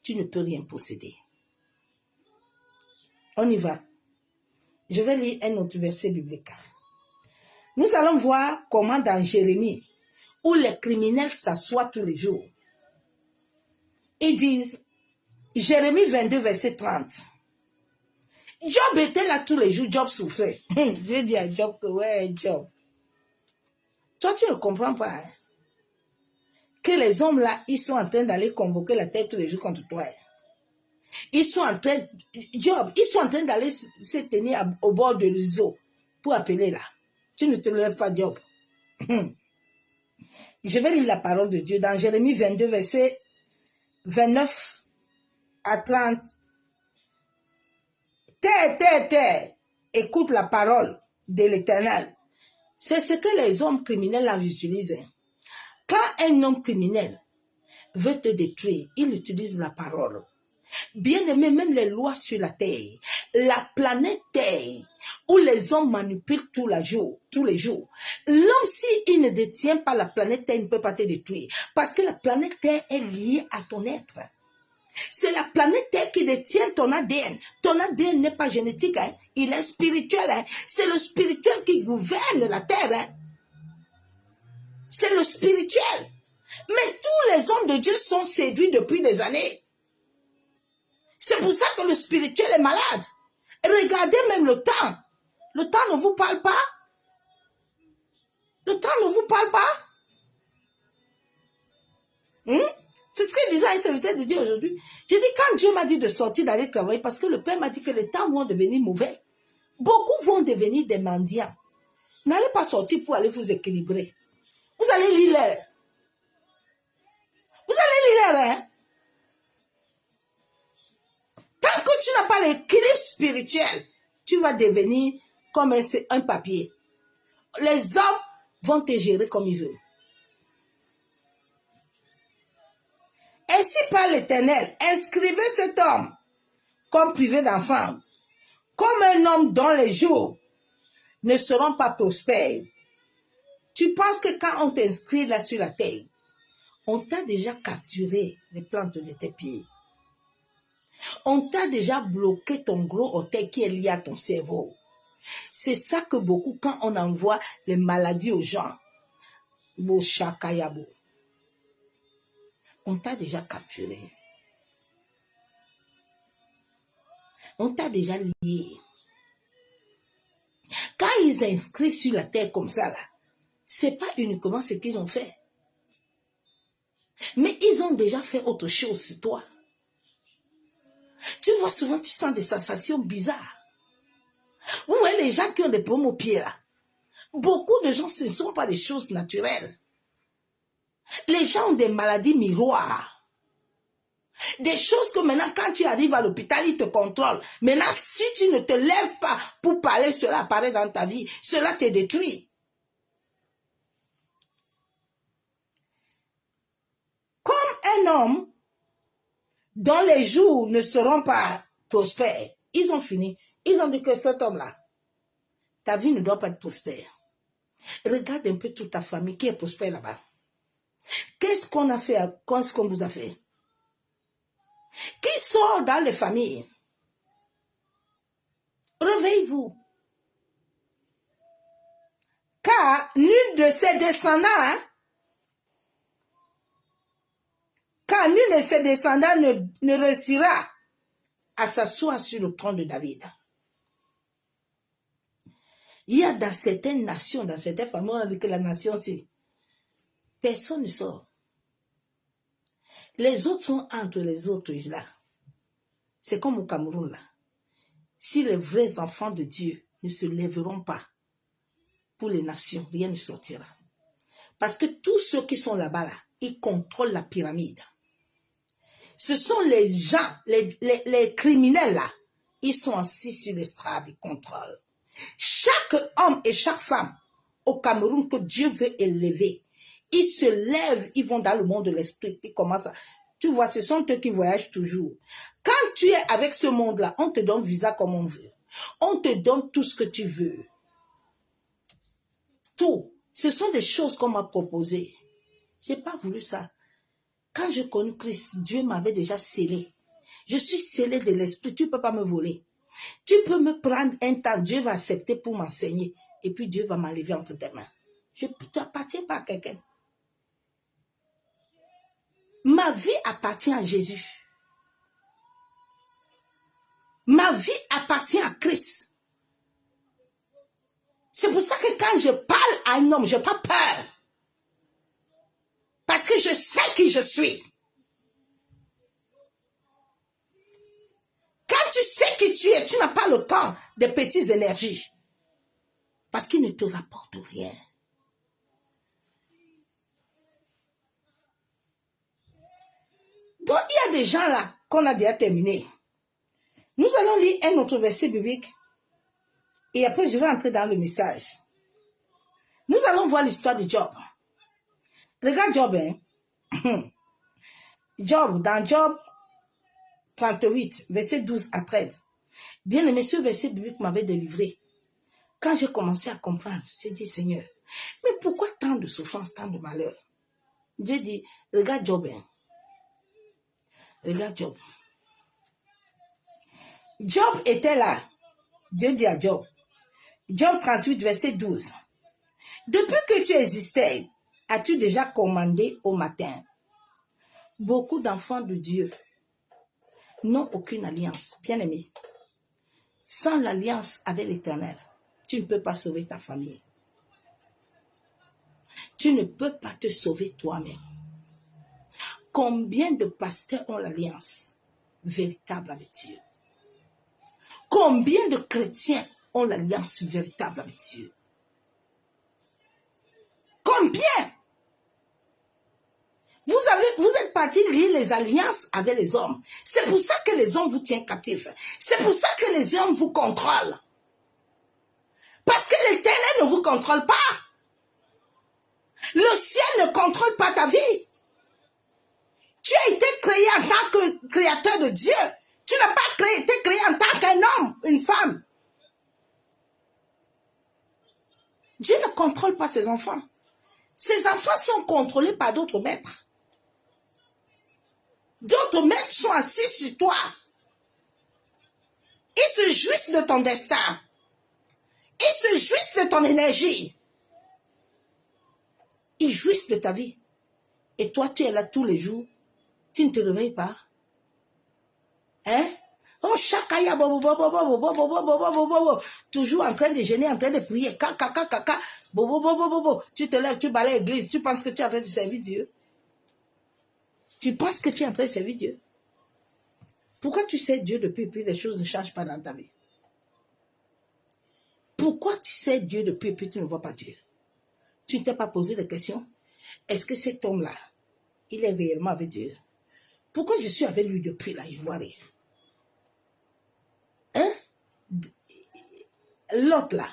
tu ne peux rien posséder. On y va. Je vais lire un autre verset biblique. Nous allons voir comment dans Jérémie, où les criminels s'assoient tous les jours, ils disent, Jérémie 22, verset 30. Job était là tous les jours, Job souffrait. Je dis à Job que ouais, Job. Toi, tu ne comprends pas hein, que les hommes là, ils sont en train d'aller convoquer la terre tous les jours contre toi. Ils sont en train, Job, ils sont en train d'aller se tenir au bord de l'eau pour appeler là. Tu ne te lèves pas, Job. Je vais lire la parole de Dieu dans Jérémie 22, verset 29 à 30. Terre, écoute la parole de l'Éternel. C'est ce que les hommes criminels utilisent. Quand un homme criminel veut te détruire, il utilise la parole. Bien aimé, même les lois sur la terre, la planète Terre, où les hommes manipulent tous les jours, l'homme, s'il ne détient pas la planète Terre, il ne peut pas te détruire. Parce que la planète Terre est liée à ton être. C'est la planète Terre qui détient ton ADN. Ton ADN n'est pas génétique, hein? Il est spirituel. Hein? C'est le spirituel qui gouverne la Terre. Hein? C'est le spirituel. Mais tous les hommes de Dieu sont séduits depuis des années. C'est pour ça que le spirituel est malade. Regardez même le temps. Le temps ne vous parle pas. Le temps ne vous parle pas. C'est ce que disait un serviteur de Dieu aujourd'hui. J'ai dit, quand Dieu m'a dit de sortir d'aller travailler, parce que le Père m'a dit que les temps vont devenir mauvais. Beaucoup vont devenir des mendiants. N'allez pas sortir pour aller vous équilibrer. Vous allez lire l'heure. Vous allez lire l'heure, hein? Tant que tu n'as pas l'équilibre spirituel, tu vas devenir comme un papier. Les hommes vont te gérer comme ils veulent. Ainsi par l'Éternel, inscrivez cet homme comme privé d'enfant, comme un homme dont les jours ne seront pas prospères. Tu penses que quand on t'inscrit là sur la terre, on t'a déjà capturé les plantes de tes pieds. On t'a déjà bloqué ton gros orteil qui est lié à ton cerveau. C'est ça que beaucoup, quand on envoie les maladies aux gens, on t'a déjà capturé. On t'a déjà lié. Quand ils inscrivent sur la terre comme ça, là, c'est pas uniquement ce qu'ils ont fait. Mais ils ont déjà fait autre chose sur toi. Tu vois, souvent, tu sens des sensations bizarres. Vous voyez les gens qui ont des problèmes aux pieds, là. Beaucoup de gens, ce ne sont pas des choses naturelles. Les gens ont des maladies miroirs. Des choses que maintenant, quand tu arrives à l'hôpital, ils te contrôlent. Maintenant, si tu ne te lèves pas pour parler, cela apparaît dans ta vie. Cela te détruit. Comme un homme dont les jours ne seront pas prospères, ils ont fini. Ils ont dit que cet homme-là, ta vie ne doit pas être prospère. Regarde un peu toute ta famille qui est prospère là-bas. Qu'est-ce qu'on a fait? Qu'est-ce qu'on vous a fait? Qui sort dans les familles? Réveillez-vous. car nul de ses descendants, hein, car nul de ses descendants ne réussira à s'asseoir sur le trône de David. Il y a dans certaines nations, dans certaines familles, on a dit que la nation, c'est personne ne sort. Les autres sont entre les autres là. C'est comme au Cameroun là. Si les vrais enfants de Dieu ne se lèveront pas pour les nations, rien ne sortira. Parce que tous ceux qui sont là-bas, là, ils contrôlent la pyramide. Ce sont les gens, les criminels là, ils sont assis sur l'estrade, ils contrôlent. Chaque homme et chaque femme au Cameroun que Dieu veut élever, ils se lèvent, ils vont dans le monde de l'esprit, ils commencent à... Tu vois, ce sont eux qui voyagent toujours. Quand tu es avec ce monde-là, on te donne visa comme on veut. On te donne tout ce que tu veux. Tout. Ce sont des choses qu'on m'a proposées. Je n'ai pas voulu ça. Quand je connais Christ, Dieu m'avait déjà scellé. Je suis scellé de l'esprit. Tu ne peux pas me voler. Tu peux me prendre un temps. Dieu va accepter pour m'enseigner. Et puis Dieu va m'enlever entre tes mains. Je n'appartiens pas à quelqu'un. Ma vie appartient à Jésus. Ma vie appartient à Christ. C'est pour ça que quand je parle à un homme, je n'ai pas peur. Parce que je sais qui je suis. Quand tu sais qui tu es, tu n'as pas le temps de petites énergies. Parce qu'ils ne te rapportent rien. Donc, il y a des gens là qu'on a déjà terminé. Nous allons lire un autre verset biblique. Et après, je vais entrer dans le message. Nous allons voir l'histoire de Job. Regarde Job, hein. Job, dans Job 38, verset 12 à 13. Bien aimé, ce verset biblique m'avait délivré. Quand j'ai commencé à comprendre, j'ai dit, Seigneur, mais pourquoi tant de souffrance, tant de malheur? Dieu dit, regarde Job, hein. Regarde Job. Job était là. Dieu dit à Job. Job 38, verset 12. Depuis que tu existais, as-tu déjà commandé au matin? Beaucoup d'enfants de Dieu n'ont aucune alliance. Bien aimé. Sans l'alliance avec l'Éternel, tu ne peux pas sauver ta famille. Tu ne peux pas te sauver toi-même. Combien de pasteurs ont l'alliance véritable avec Dieu? Combien de chrétiens ont l'alliance véritable avec Dieu? Combien? Vous êtes partis lire les alliances avec les hommes. C'est pour ça que les hommes vous tiennent captifs. C'est pour ça que les hommes vous contrôlent. Parce que l'Éternel ne vous contrôle pas. Le ciel ne contrôle pas ta vie. Tu as été créé en tant que créateur de Dieu. Tu n'as pas été créé en tant qu'un homme, une femme. Dieu ne contrôle pas ses enfants. Ses enfants sont contrôlés par d'autres maîtres. D'autres maîtres sont assis sur toi. Ils se jouissent de ton destin. Ils se jouissent de ton énergie. Ils jouissent de ta vie. Et toi, tu es là tous les jours. Tu ne te réveilles pas. Hein? Oh, chakaya, toujours en train de gêner, en train de prier. Tu te lèves, tu balayes l'église. Tu penses que tu es en train de servir Dieu. Tu penses que tu es en train de servir Dieu. Pourquoi tu sais Dieu depuis puis les choses ne changent pas dans ta vie? Pourquoi tu sais Dieu depuis puis tu ne vois pas Dieu? Tu ne t'es pas posé de questions? Est-ce que cet homme-là, il est réellement avec Dieu? Pourquoi je suis avec lui depuis là, je ne vois rien? Hein? L'autre là,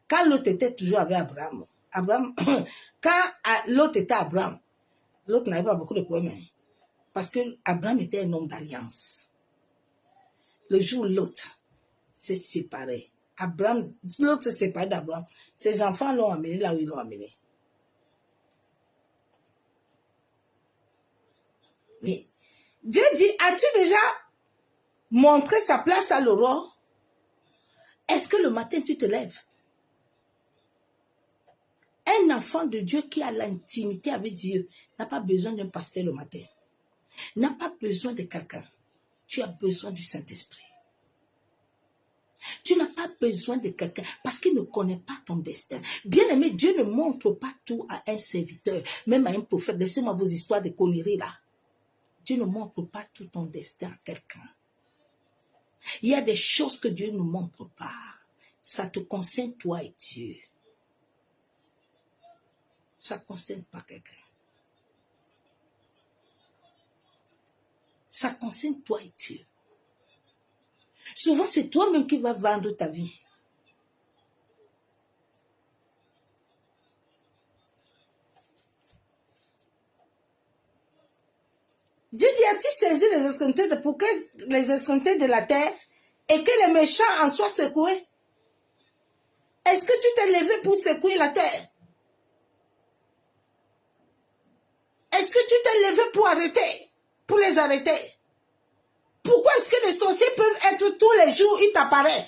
quand l'autre était toujours avec Abraham, quand l'autre était Abraham, l'autre n'avait pas beaucoup de problèmes. Parce que Abraham était un homme d'alliance. Le jour où l'autre s'est séparé, l'autre s'est séparé d'Abraham, ses enfants l'ont amené là où ils l'ont amené. Oui. Dieu dit, as-tu déjà montré sa place à l'aurore? Est-ce que le matin tu te lèves? Un enfant de Dieu qui a l'intimité avec Dieu n'a pas besoin d'un pasteur le matin. N'a pas besoin de quelqu'un. Tu as besoin du Saint-Esprit. Tu n'as pas besoin de quelqu'un parce qu'il ne connaît pas ton destin. Bien aimé, Dieu ne montre pas tout à un serviteur, même à un prophète. Laissez-moi vos histoires de conneries là. Dieu ne montre pas tout ton destin à quelqu'un. Il y a des choses que Dieu ne montre pas. Ça te concerne toi et Dieu. Ça ne concerne pas quelqu'un. Ça concerne toi et Dieu. Souvent, c'est toi-même qui vas vendre ta vie. Dieu dit, as-tu saisi les extrémités pour que les extrémités de la terre et que les méchants en soient secoués? Est-ce que tu t'es levé pour secouer la terre? Est-ce que tu t'es levé pour les arrêter? Pourquoi est-ce que les sorciers peuvent être tous les jours, ils t'apparaissent?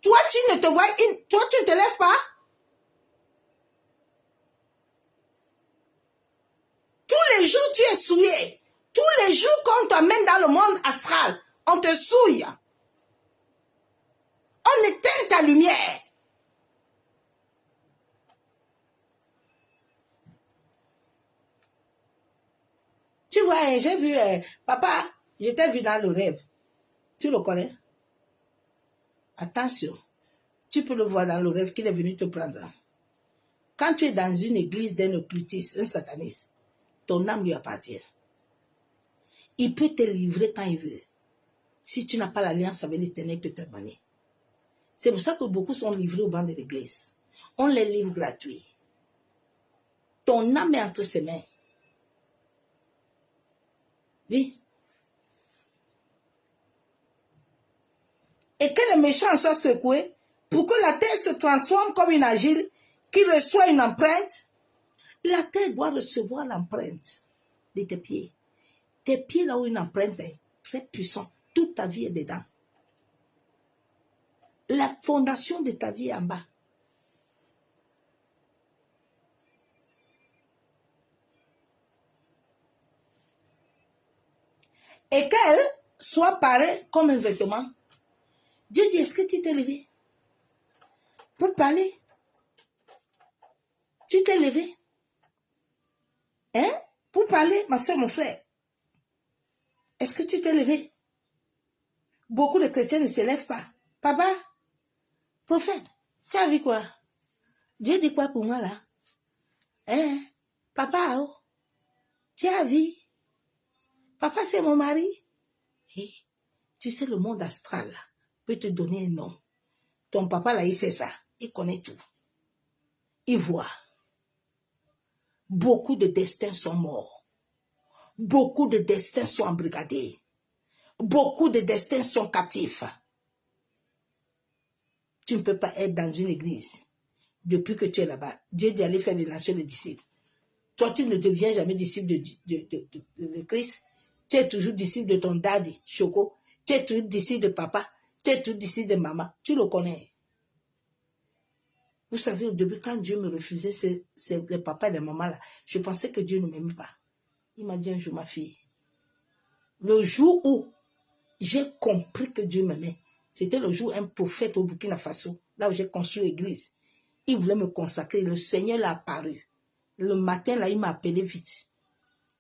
Toi, tu ne te vois, toi, tu ne te lèves pas? Tous les jours, tu es souillé. Tous les jours qu'on t'emmène dans le monde astral, on te souille. On éteint ta lumière. Tu vois, j'ai vu, papa, je t'ai vu dans le rêve. Tu le connais? Attention, tu peux le voir dans le rêve qu'il est venu te prendre. Quand tu es dans une église d'un occultiste, un sataniste, ton âme lui appartient. Il peut te livrer quand il veut. Si tu n'as pas l'alliance avec l'Éternel, il peut te bannir. C'est pour ça que beaucoup sont livrés au banc de l'église. On les livre gratuits. Ton âme est entre ses mains. Oui. Et que les méchants soient secoués pour que la terre se transforme comme une argile qui reçoit une empreinte. La terre doit recevoir l'empreinte de tes pieds. Tes pieds là où une empreinte est très puissante. Toute ta vie est dedans. La fondation de ta vie est en bas. Et qu'elle soit parée comme un vêtement. Dieu dit, est-ce que tu t'es levé pour parler? Tu t'es levé? Hein? Pour parler, ma soeur, mon frère. Est-ce que tu t'es levé? Beaucoup de chrétiens ne se lèvent pas. Papa, prophète, tu as vu quoi? Dieu dit quoi pour moi là? Hein? Papa, oh, tu as vu? Papa, c'est mon mari. Et tu sais, le monde astral là, peut te donner un nom. Ton papa là, il sait ça. Il connaît tout. Il voit. Beaucoup de destins sont morts. Beaucoup de destins sont embrigadés. Beaucoup de destins sont captifs. Tu ne peux pas être dans une église depuis que tu es là-bas. Dieu dit aller faire des nations de disciples. Toi, tu ne deviens jamais disciple de Christ. Tu es toujours disciple de ton daddy, Choco. Tu es toujours disciple de papa. Tu es toujours disciple de maman. Tu le connais. Vous savez, au début, quand Dieu me refusait, c'est les papas et les mamans là, je pensais que Dieu ne m'aimait pas. Il m'a dit un jour, ma fille, le jour où j'ai compris que Dieu m'aimait, c'était le jour où un prophète au Burkina Faso, là où j'ai construit l'église, il voulait me consacrer. Le Seigneur l'a apparu. Le matin, là, il m'a appelé vite.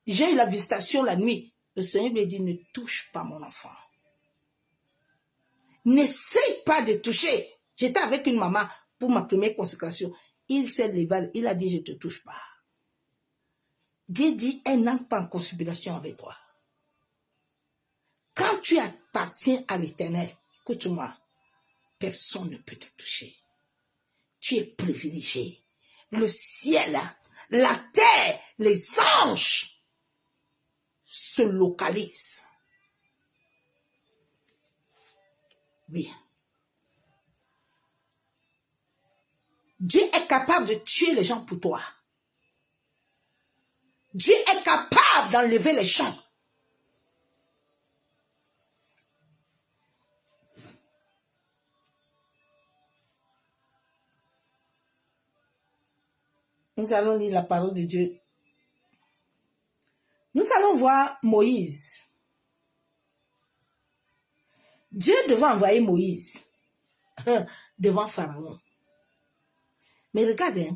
J'ai eu la visitation la nuit. Le Seigneur lui a dit, ne touche pas mon enfant. N'essaye pas de toucher. J'étais avec une maman pour ma première consécration. Il s'est levé, il a dit, je ne te touche pas. Dieu dit, elle n'entre pas en conspiration avec toi. Quand tu appartiens à l'Éternel, écoute-moi, personne ne peut te toucher. Tu es privilégié. Le ciel, la terre, les anges se localisent. Oui. Dieu est capable de tuer les gens pour toi. Dieu est capable d'enlever les champs. Nous allons lire la parole de Dieu. Nous allons voir Moïse. Dieu devait envoyer Moïse devant Pharaon. Mais regardez,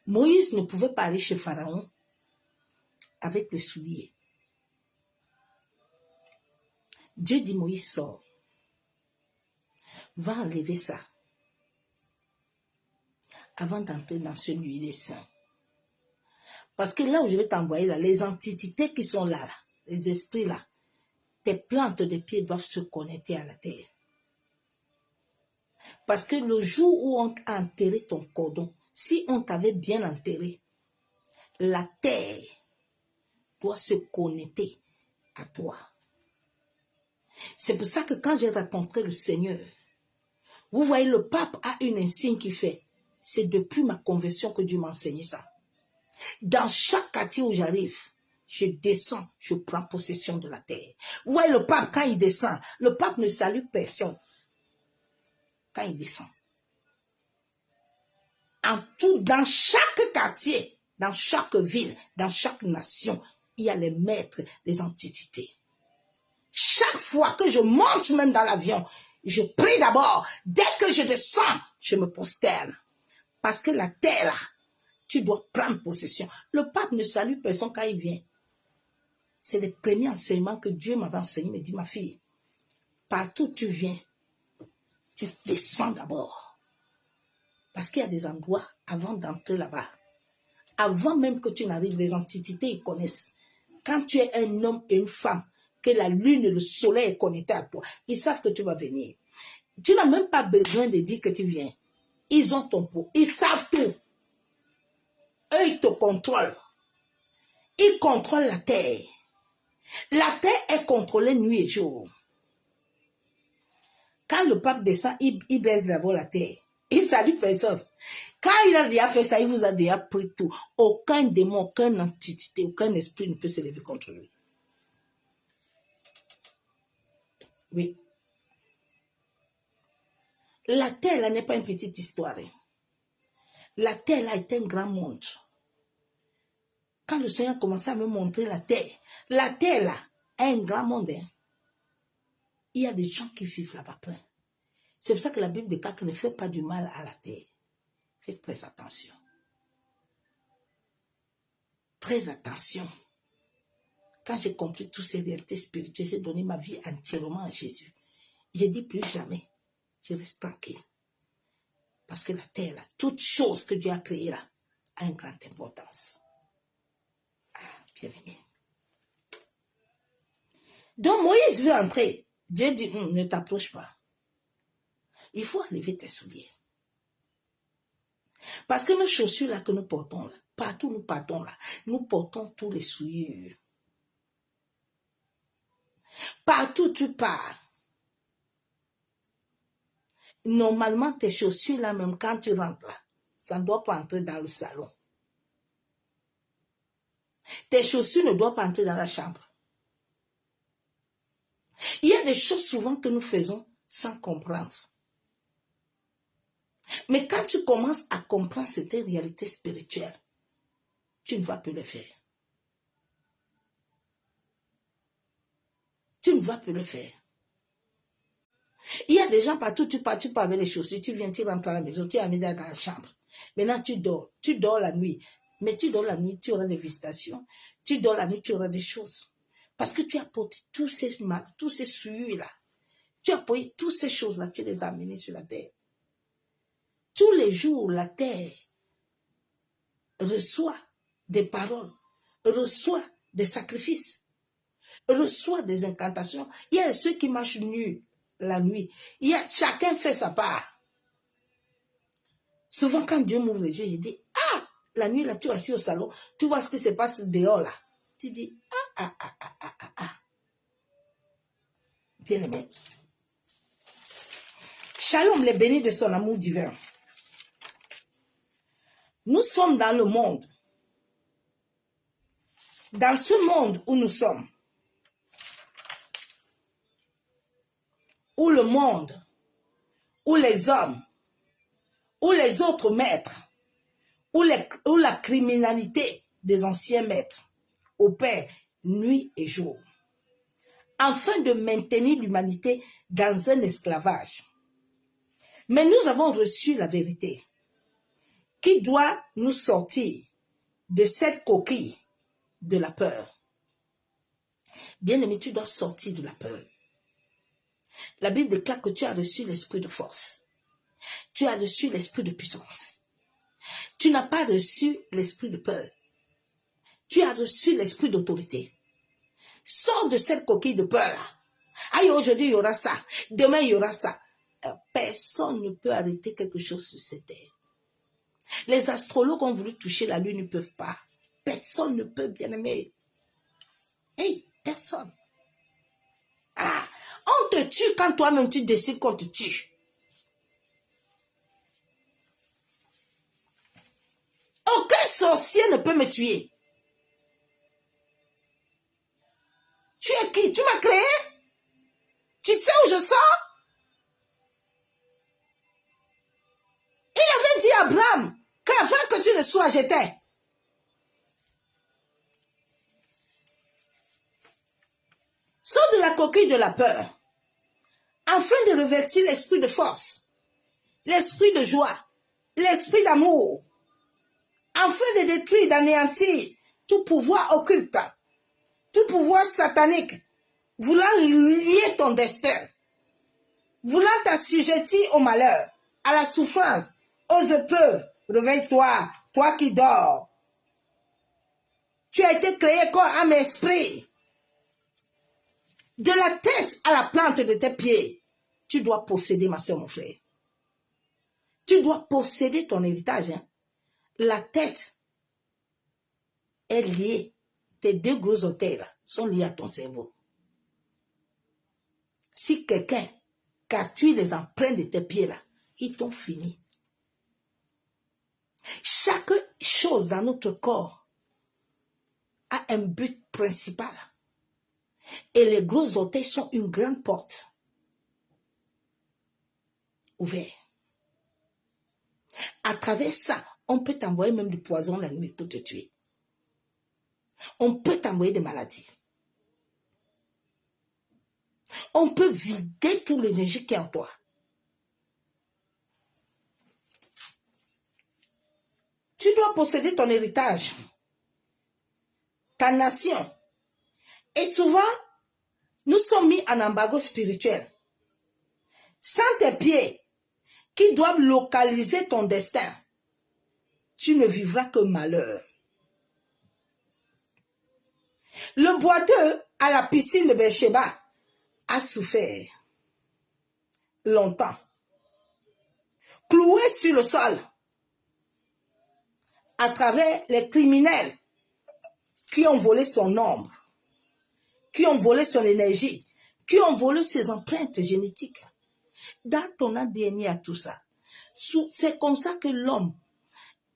Moïse ne pouvait pas aller chez Pharaon avec les souliers. Dieu dit, Moïse, sort. Va enlever ça avant d'entrer dans ce lieu des saints. Parce que là où je vais t'envoyer, là, les entités qui sont là, les esprits là, tes plantes de pieds doivent se connecter à la terre. Parce que le jour où on a enterré ton cordon, si on t'avait bien enterré, la terre doit se connecter à toi. C'est pour ça que quand j'ai rencontré le Seigneur, vous voyez, le pape a une insigne qui fait. C'est depuis ma conversion que Dieu m'a enseigné ça. Dans chaque quartier où j'arrive, je descends, je prends possession de la terre. Vous voyez, le pape, quand il descend, le pape ne salue personne. Quand il descend. En tout, dans chaque quartier, dans chaque ville, dans chaque nation, il y a les maîtres, les entités. Chaque fois que je monte même dans l'avion, je prie d'abord. Dès que je descends, je me prosterne. Parce que la terre, là, tu dois prendre possession. Le pape ne salue personne quand il vient. C'est le premier enseignement que Dieu m'avait enseigné. Il me dit, ma fille, partout où tu viens, tu descends d'abord. Parce qu'il y a des endroits, avant d'entrer là-bas, avant même que tu n'arrives, les entités, ils connaissent. Quand tu es un homme et une femme, que la lune et le soleil est connecté à toi, ils savent que tu vas venir. Tu n'as même pas besoin de dire que tu viens. Ils ont ton pot. Ils savent tout. Eux, ils te contrôlent. Ils contrôlent la terre. La terre est contrôlée nuit et jour. Quand le pape descend, il baise d'abord la terre. Il salue personne. Quand il a déjà fait ça, il vous a déjà pris tout. Aucun démon, aucune entité, aucun esprit ne peut se lever contre lui. Oui. La terre, là, n'est pas une petite histoire. La terre, là, est un grand monde. Quand le Seigneur a commencé à me montrer la terre, là, est un grand monde. Il y a des gens qui vivent là-bas plein. C'est pour ça que la Bible déclare que ne fait pas du mal à la terre. Faites très attention. Très attention. Quand j'ai compris toutes ces réalités spirituelles, j'ai donné ma vie entièrement à Jésus. J'ai dit plus jamais, je reste tranquille. Parce que la terre, là, toute chose que Dieu a créée là, a une grande importance. Ah, bien aimé. Donc Moïse veut entrer. Dieu dit, ne t'approche pas. Il faut enlever tes souliers. Parce que nos chaussures là que nous portons là, partout nous partons là, nous portons tous les souillures. Partout tu pars. Normalement tes chaussures là, même quand tu rentres là, ça ne doit pas entrer dans le salon. Tes chaussures ne doivent pas entrer dans la chambre. Il y a des choses souvent que nous faisons sans comprendre. Mais quand tu commences à comprendre cette réalité spirituelle, tu ne vas plus le faire. Tu ne vas plus le faire. Il y a des gens partout, tu pars avec les chaussures, tu viens, tu rentres à la maison, tu es mis dans la chambre. Maintenant, tu dors la nuit. Mais tu dors la nuit, tu auras des visitations. Tu dors la nuit, tu auras des choses. Parce que tu as porté tous ces souillures-là. Tu as porté toutes ces choses-là, tu les as amenées sur la terre. Tous les jours, la terre reçoit des paroles, reçoit des sacrifices, reçoit des incantations. Il y a ceux qui marchent nus la nuit. Chacun fait sa part. Souvent, quand Dieu m'ouvre les yeux, je dis, ah, la nuit, là, tu es assis au salon, tu vois ce qui se passe dehors, là. Tu dis, ah. Bien aimé. Shalom, les bénis de son amour divin. Nous sommes dans le monde. Dans ce monde où nous sommes, où le monde, où les hommes, où les autres maîtres où la criminalité des anciens maîtres opère nuit et jour, afin de maintenir l'humanité dans un esclavage. Mais nous avons reçu la vérité qui doit nous sortir de cette coquille de la peur. Bien-aimé, tu dois sortir de la peur. La Bible déclare que tu as reçu l'esprit de force. Tu as reçu l'esprit de puissance. Tu n'as pas reçu l'esprit de peur. Tu as reçu l'esprit d'autorité. Sors de cette coquille de peur. Aïe, aujourd'hui il y aura ça. Demain il y aura ça. Personne ne peut arrêter quelque chose sur cette terre. Les astrologues ont voulu toucher la lune, ils ne peuvent pas. Personne ne peut, bien aimer. Hey, personne. Ah, on te tue quand toi-même tu décides qu'on te tue. Aucun sorcier ne peut me tuer. Tu es qui? Tu m'as créé? Tu sais où je sors? Il avait dit à Abraham qu'avant que tu ne sois, j'étais. Sors de la coquille de la peur, afin de revêtir l'esprit de force, l'esprit de joie, l'esprit d'amour, afin de détruire, d'anéantir tout pouvoir occulte, tout pouvoir satanique, voulant lier ton destin, voulant t'assujettir au malheur, à la souffrance, aux épreuves. Réveille-toi, toi qui dors. Tu as été créé comme âme et esprit. De la tête à la plante de tes pieds, tu dois posséder, ma soeur, mon frère. Tu dois posséder ton héritage. Hein. La tête est liée. Tes deux gros orteils là, sont liés à ton cerveau. Si quelqu'un capture les empreintes de tes pieds là, ils t'ont fini. Chaque chose dans notre corps a un but principal. Et les gros orteils sont une grande porte ouverte. À travers ça, on peut t'envoyer même du poison la nuit pour te tuer. On peut t'envoyer des maladies. On peut vider toute l'énergie qui est en toi. Tu dois posséder ton héritage, ta nation. Et souvent, nous sommes mis en embargo spirituel. Sans tes pieds, qui doivent localiser ton destin, tu ne vivras que malheur. Le boiteux à la piscine de Beersheba a souffert longtemps. Cloué sur le sol à travers les criminels qui ont volé son ombre, qui ont volé son énergie, qui ont volé ses empreintes génétiques. Dans ton ADN, il y a tout ça. C'est comme ça que l'homme,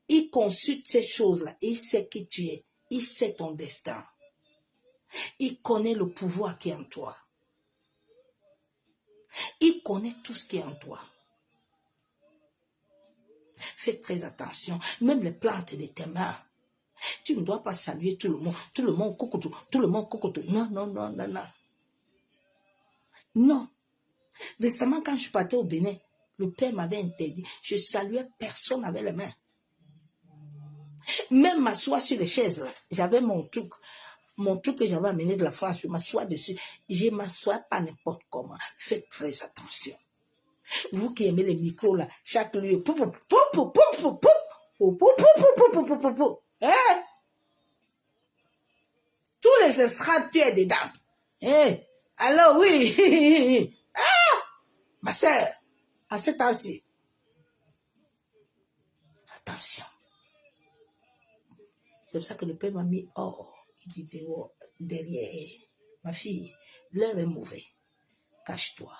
il consulte ces choses-là. Il sait qui tu es. Il sait ton destin. Il connaît le pouvoir qui est en toi. Il connaît tout ce qui est en toi. Fais très attention. Même les plantes de tes mains. Tu ne dois pas saluer tout le monde. Tout le monde coucou, tout le monde coucou. Non, non, non, non, non. Non. Récemment, quand je partais au Bénin, le père m'avait interdit. Je saluais personne avec les mains. Même m'asseoir sur les chaises, là. J'avais mon truc que j'avais amené de la France, je m'assois dessus. Je ne m'assois pas n'importe comment. Faites très attention. Vous qui aimez les micros, là, chaque lieu, hein? Tous les estrades, tu es dedans. Hein? Alors oui, ah! Ma soeur, à cet temps-ci, attention. C'est pour ça que le père m'a mis hors. Il dit dehors, derrière. Ma fille, l'heure est mauvaise. Cache-toi.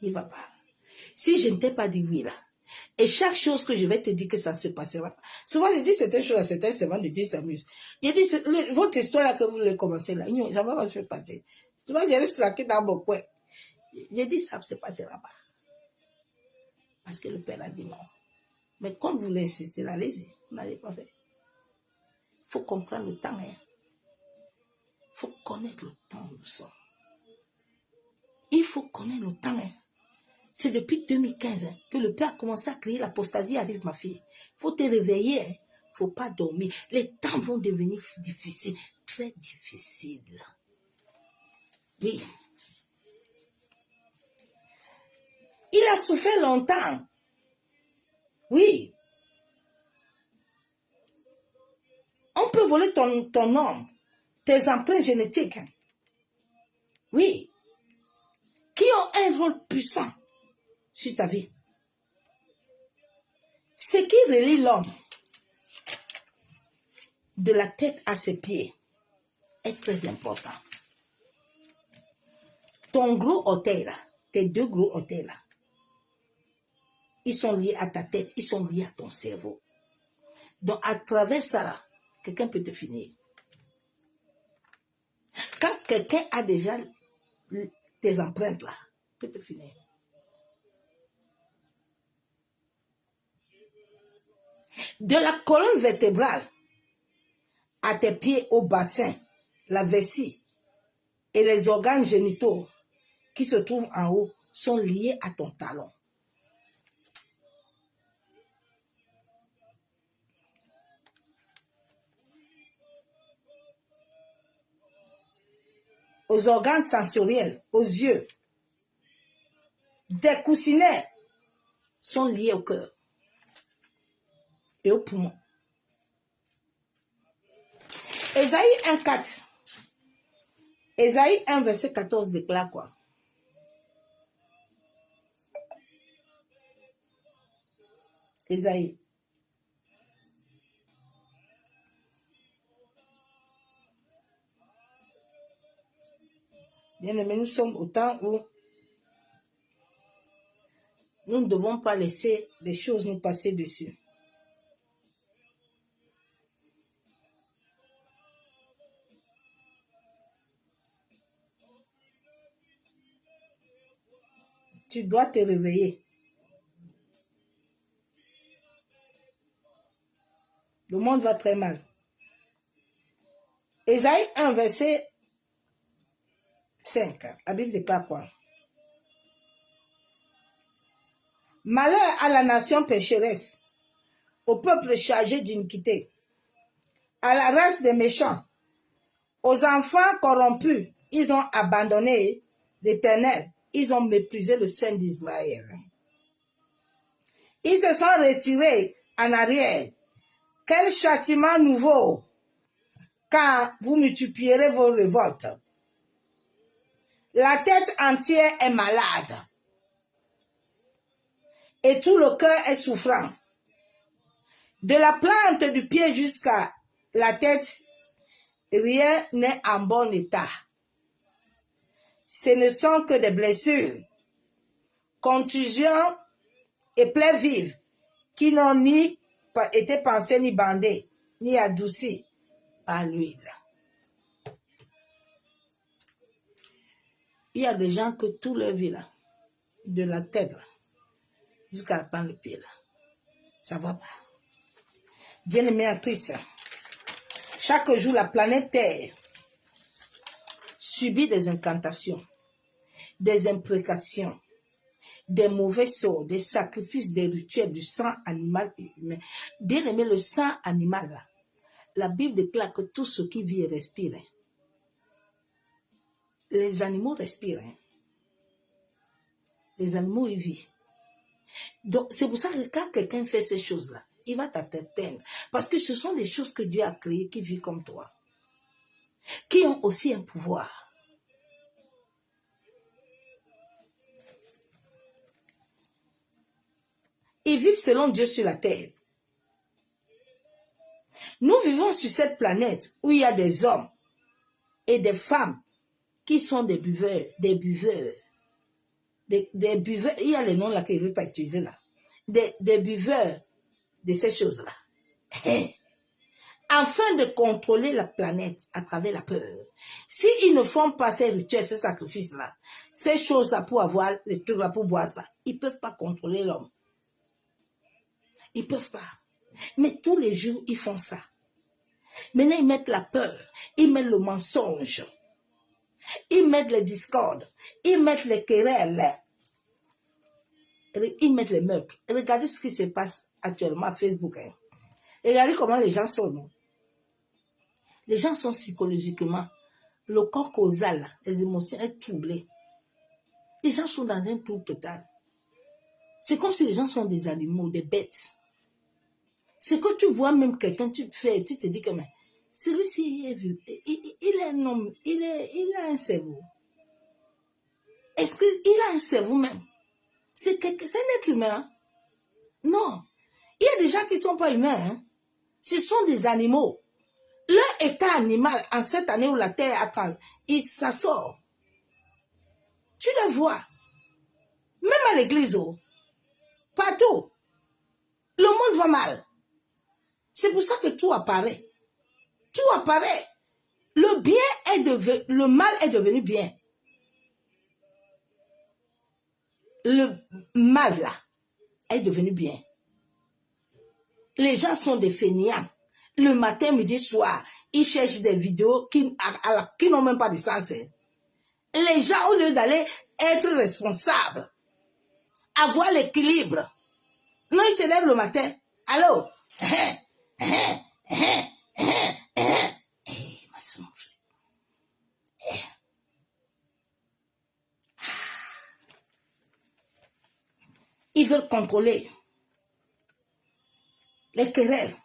Il ne va pas. Si je ne t'ai pas dit oui là, et chaque chose que je vais te dire que ça ne se passera pas. Souvent je dis certaines choses à certains servants de Dieu s'amuse. Je dis, votre histoire là que vous voulez commencer là, ça ne va pas se passer. Souvent je reste tranquille dans mon coin. Je dis ça ne se passera pas. Parce que le Père a dit non. Mais quand vous l'insistez là, allez-y, vous n'allez pas faire. Il faut comprendre le temps. Il faut connaître le temps où nous sommes. Il faut connaître le temps. C'est depuis 2015 que le Père a commencé à créer l'apostasie avec ma fille. Il faut te réveiller. Il ne faut pas dormir. Les temps vont devenir difficiles, très difficiles. Oui. Il a souffert longtemps. Oui. On peut voler ton nom, tes empreintes génétiques. Oui. Qui ont un rôle puissant sur ta vie. Ce qui relie l'homme de la tête à ses pieds est très important. Ton gros orteil là, tes deux gros orteils là, ils sont liés à ta tête, ils sont liés à ton cerveau. Donc à travers ça là, quelqu'un peut te finir. Quand quelqu'un a déjà tes empreintes là, peut te finir. De la colonne vertébrale à tes pieds au bassin, la vessie et les organes génitaux qui se trouvent en haut sont liés à ton talon. Aux organes sensoriels, aux yeux. Des coussinets sont liés au cœur et au poumon. Ésaïe 1,4. Ésaïe 1, verset 14 déclare quoi? Ésaïe. Bien-aimés, nous sommes au temps où nous ne devons pas laisser les choses nous passer dessus. Tu dois te réveiller. Le monde va très mal. Ésaïe 1, verset 5. La Bible déclare quoi? Malheur à la nation pécheresse, au peuple chargé d'iniquité, à la race des méchants, aux enfants corrompus. Ils ont abandonné l'Éternel. Ils ont méprisé le Saint d'Israël. Ils se sont retirés en arrière. Quel châtiment nouveau quand vous multiplierez vos révoltes. La tête entière est malade et tout le cœur est souffrant. De la plante du pied jusqu'à la tête, rien n'est en bon état. Ce ne sont que des blessures, contusions et plaies vives qui n'ont ni été pensées ni bandées, ni adoucies par l'huile. Il y a des gens que tout leur vie là, de la tête là, jusqu'à la plante du pied là, ça va pas. Bien-aimé actrice, chaque jour la planète Terre subit des incantations, des imprécations, des mauvais sorts, des sacrifices, des rituels, du sang animal et humain. Bien-aimé, le sang animal là, la Bible déclare que tout ce qui vit et respire, les animaux respirent. Les animaux, ils vivent. Donc, c'est pour ça que quand quelqu'un fait ces choses-là, il va t'atteindre. Parce que ce sont des choses que Dieu a créées qui vivent comme toi. Qui ont aussi un pouvoir. Ils vivent selon Dieu sur la terre. Nous vivons sur cette planète où il y a des hommes et des femmes qui sont des buveurs, des buveurs. Des buveurs, il y a les noms là que je ne veux pas utiliser là. Des buveurs de ces choses-là. Afin de contrôler la planète à travers la peur. S'ils ne font pas ces rituels, ces sacrifices-là, ces choses-là pour avoir les trucs-là, pour boire ça, ils ne peuvent pas contrôler l'homme. Ils ne peuvent pas. Mais tous les jours, ils font ça. Maintenant, ils mettent la peur, ils mettent le mensonge, ils mettent les discordes, ils mettent les querelles, ils mettent les meurtres. Regardez ce qui se passe actuellement à Facebook. Hein. Regardez comment les gens sont. Non? Les gens sont psychologiquement, le corps causal, les émotions sont troublées. Les gens sont dans un trouble total. C'est comme si les gens sont des animaux, des bêtes. C'est que tu vois même quelqu'un, tu te dis que celui-ci il est un homme, il a un cerveau. Est-ce qu'il a un cerveau même? C'est un être humain. Non. Il y a des gens qui ne sont pas humains. Hein. Ce sont des animaux. Leur état animal, en cette année où la terre attend, ça sort. Tu le vois. Même à l'église, partout. Le monde va mal. C'est pour ça que tout apparaît. Tout apparaît. Le mal est devenu bien. Le mal là est devenu bien. Les gens sont des fainéants. Le matin, midi, soir, ils cherchent des vidéos qui n'ont même pas de sens. Les gens, au lieu d'aller être responsables, avoir l'équilibre, non, ils se lèvent le matin. Allô? Ma soeur, mon frère. Ils veulent contrôler les querelles.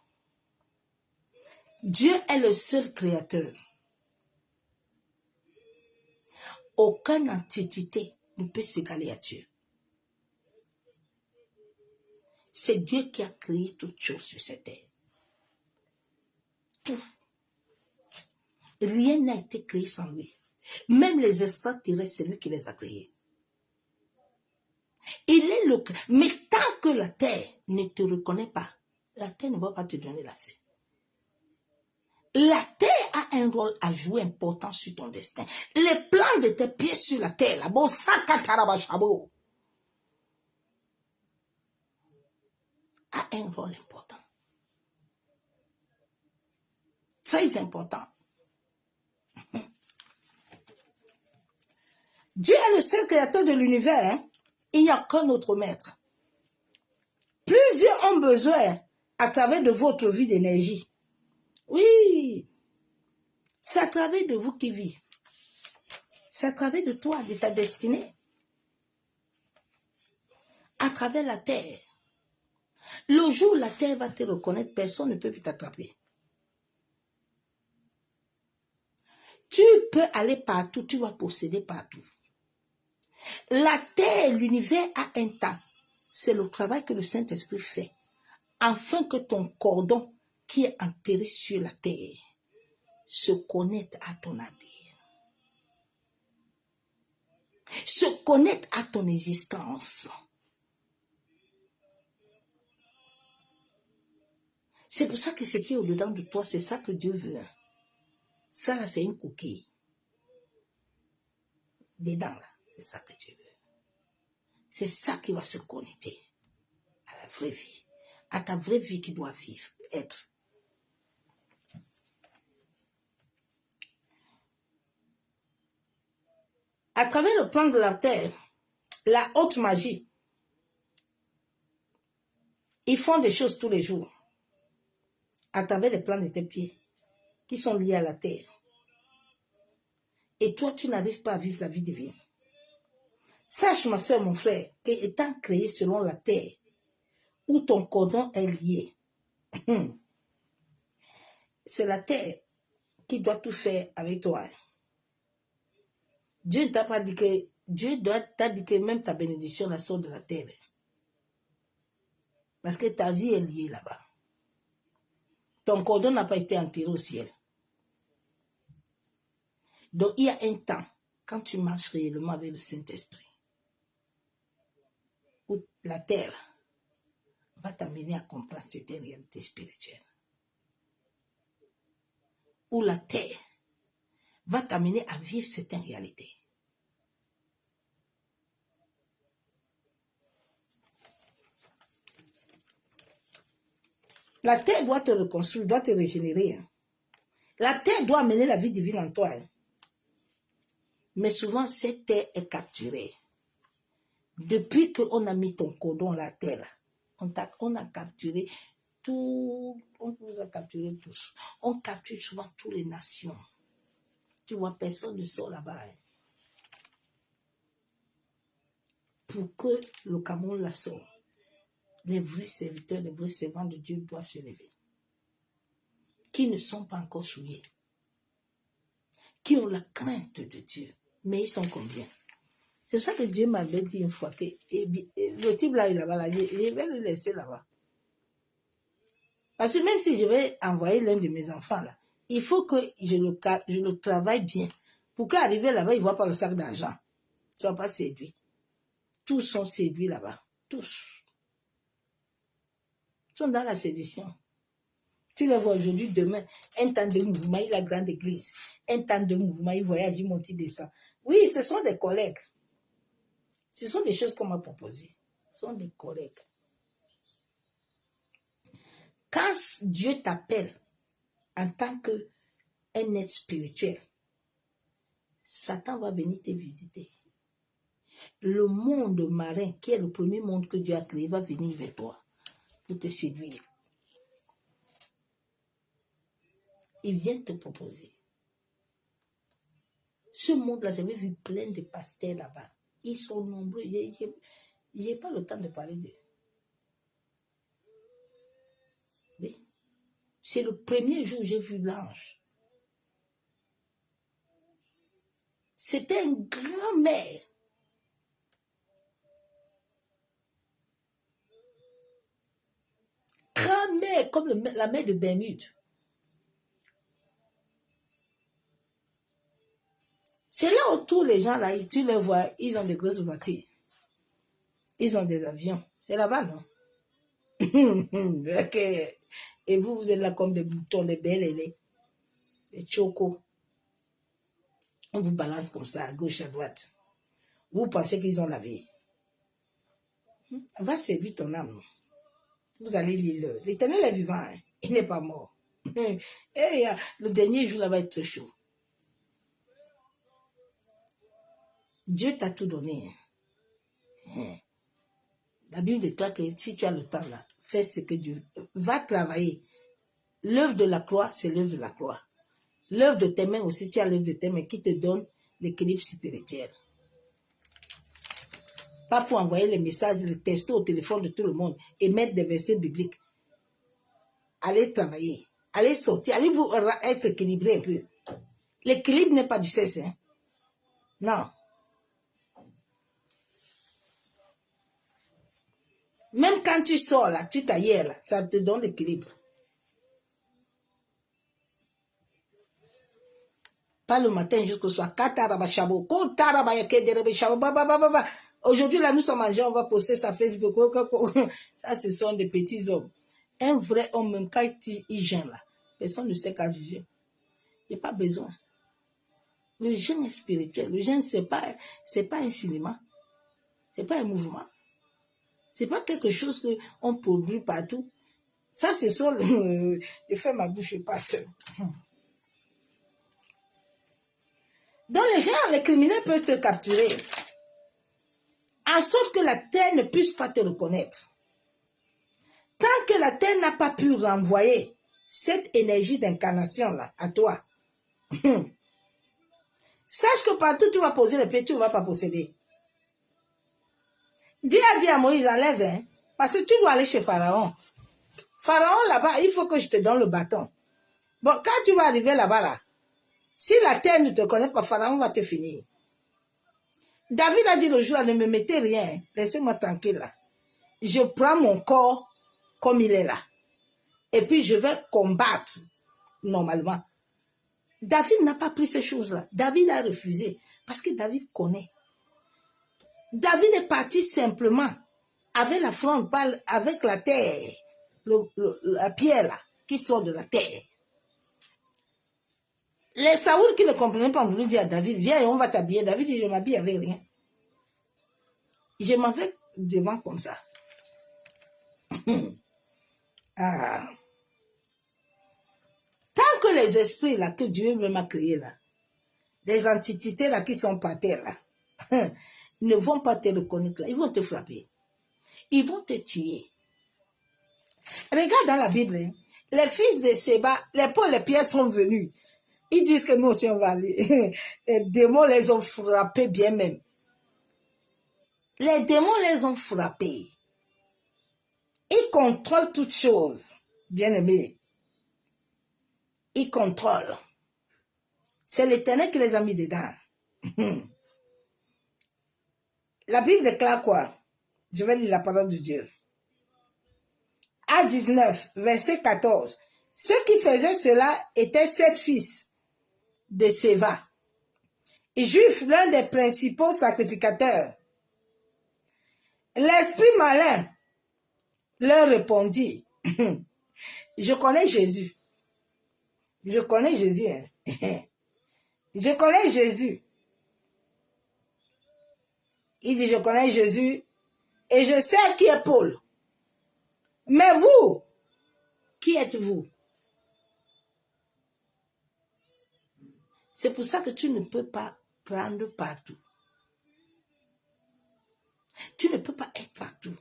Dieu est le seul créateur. Aucune entité ne peut s'égaler à Dieu. C'est Dieu qui a créé toutes choses sur cette terre. Tout. Rien n'a été créé sans lui. Même les extraterrestres, c'est lui qui les a créés. Il est le... Mais tant que la terre ne te reconnaît pas, la terre ne va pas te donner l'accès. La terre a un rôle à jouer important sur ton destin. Les plans de tes pieds sur la terre, là, a un rôle important. Très important. Dieu est le seul créateur de l'univers. Hein? Il n'y a qu'un autre maître. Plusieurs ont besoin, à travers de votre vie, d'énergie. Oui, c'est à travers de vous qui vit. C'est à travers de toi, de ta destinée. À travers la terre. Le jour où la terre va te reconnaître, personne ne peut plus t'attraper. Tu peux aller partout, tu vas posséder partout. La terre, l'univers a un temps. C'est le travail que le Saint-Esprit fait. Afin que ton cordon qui est enterré sur la terre se connecte à ton ADN. Se connecte à ton existence. C'est pour ça que ce qui est au-dedans de toi, c'est ça que Dieu veut. Ça, là, c'est une coquille. Dedans, là, c'est ça que Dieu veut. C'est ça qui va se connecter à la vraie vie. À ta vraie vie qui doit vivre, être. À travers le plan de la terre, la haute magie, ils font des choses tous les jours. À travers les plans de tes pieds, qui sont liés à la terre. Et toi, tu n'arrives pas à vivre la vie divine. Sache, ma soeur, mon frère, qu'étant créé selon la terre, où ton cordon est lié, c'est la terre qui doit tout faire avec toi. Dieu ne t'a pas dit que, Dieu t'a dit que même ta bénédiction la sort de la terre. Parce que ta vie est liée là-bas. Ton cordon n'a pas été enterré au ciel. Donc, il y a un temps, quand tu marches réellement avec le Saint-Esprit, où la terre va t'amener à comprendre cette réalité spirituelle. Où la terre va t'amener à vivre certaines réalités. La terre doit te reconstruire, doit te régénérer. Hein. La terre doit amener la vie divine en toi. Hein. Mais souvent, cette terre est capturée. Depuis qu'on a mis ton cordon à la terre, là, on a capturé tout, on vous a capturé tous. On capture souvent toutes les nations. Tu vois, personne ne sort là-bas. Hein. Pour que le Cameroun la sorte, les vrais serviteurs, les vrais servants de Dieu doivent se lever. Qui ne sont pas encore souillés. Qui ont la crainte de Dieu. Mais ils sont combien? C'est pour ça que Dieu m'avait dit une fois que le type là, il est là-bas, je vais le laisser là-bas. Parce que même si je vais envoyer l'un de mes enfants là, il faut que je le travaille bien. Pour qu'arriver là-bas, il ne voit pas le sac d'argent. Tu ne vas pas séduire. Tous sont séduits là-bas. Tous. Ils sont dans la séduction. Tu les vois aujourd'hui, demain, un temps de mouvement, il a la grande église. Un temps de mouvement, il voyage, il monte, il descend. Oui, ce sont des collègues. Ce sont des choses qu'on m'a proposées. Ce sont des collègues. Quand Dieu t'appelle en tant qu'un être spirituel, Satan va venir te visiter. Le monde marin, qui est le premier monde que Dieu a créé, va venir vers toi pour te séduire. Il vient te proposer. Ce monde-là, j'avais vu plein de pasteurs là-bas. Ils sont nombreux. Je n'ai pas le temps de parler d'eux. Oui. C'est le premier jour où j'ai vu l'ange. C'était un grand-mère. Grand-mère, comme la mère de Bermude. C'est là où tous les gens, là, tu les vois, ils ont des grosses voitures. Ils ont des avions. C'est là-bas, non? Okay. Et vous êtes là comme des boutons, des belles, des chocos. On vous balance comme ça, à gauche, à droite. Vous pensez qu'ils ont la vie. Va servir ton âme. Vous allez lire. L'Éternel est vivant. Hein? Il n'est pas mort. Et le dernier jour, là va être chaud. Dieu t'a tout donné. Hein? La Bible déclare que si tu as le temps là, fais ce que Dieu va travailler. L'œuvre de la croix, c'est l'œuvre de la croix. L'œuvre de tes mains aussi, tu as l'œuvre de tes mains qui te donne l'équilibre spirituel. Pas pour envoyer les messages, les textos au téléphone de tout le monde et mettre des versets bibliques. Allez travailler, allez sortir, allez vous être équilibré un peu. L'équilibre n'est pas du sexe. Hein? Non. Même quand tu sors là, tu t'ailleurs là, ça te donne l'équilibre. Pas le matin jusqu'au soir. Aujourd'hui, là, nous sommes en jour, on va poster ça Facebook. Ça, ce sont des petits hommes. Un vrai homme, même quand il gêne là, personne ne sait qu'à juger. Il n'y a pas besoin. Le jeûne est spirituel. Le jeûne, c'est pas un cinéma. C'est pas un mouvement. C'est pas quelque chose qu'on produit partout. Ça, c'est sur je fais ma bouche et passe. Dans les gens, les criminels peuvent te capturer. En sorte que la terre ne puisse pas te reconnaître. Tant que la terre n'a pas pu renvoyer cette énergie d'incarnation-là à toi, sache que partout tu vas poser les pieds, tu ne vas pas posséder. Dieu a dit à Moïse, enlève, hein, parce que tu dois aller chez Pharaon. Pharaon, là-bas, il faut que je te donne le bâton. Bon, quand tu vas arriver là-bas, là, si la terre ne te connaît pas, Pharaon va te finir. David a dit le jour, ne me mettez rien, laissez-moi tranquille là. Je prends mon corps comme il est là. Et puis je vais combattre normalement. David n'a pas pris ces choses-là. David a refusé parce que David connaît. David est parti simplement avec la fronde, avec la terre, la pierre là, qui sort de la terre. Les Saoul qui ne comprenaient pas ont voulu dire à David, viens et on va t'habiller. David dit, je m'habille avec rien. Je m'en vais devant comme ça. Ah. les esprits là que Dieu même a créés là, les entités là qui sont par terre là, ils ne vont pas te reconnaître là, ils vont te frapper. Ils vont te tuer. Regarde dans la Bible, hein, les fils de Séba, les Paul et Pierre sont venus. Ils disent que nous aussi on va aller. Les démons les ont frappés bien même. Les démons les ont frappés. Ils contrôlent toutes choses, bien aimés. Ils contrôlent. C'est l'Éternel qui les a mis dedans. La Bible déclare quoi? Je vais lire la parole de Dieu. À 19, verset 14. Ceux qui faisaient cela étaient 7 fils de Séva. Et Juif, l'un des principaux sacrificateurs. L'esprit malin leur répondit, je connais Jésus. Je connais Jésus. Hein. Je connais Jésus. Il dit, je connais Jésus et je sais qui est Paul. Mais vous, qui êtes-vous? C'est pour ça que tu ne peux pas prendre partout. Tu ne peux pas être partout.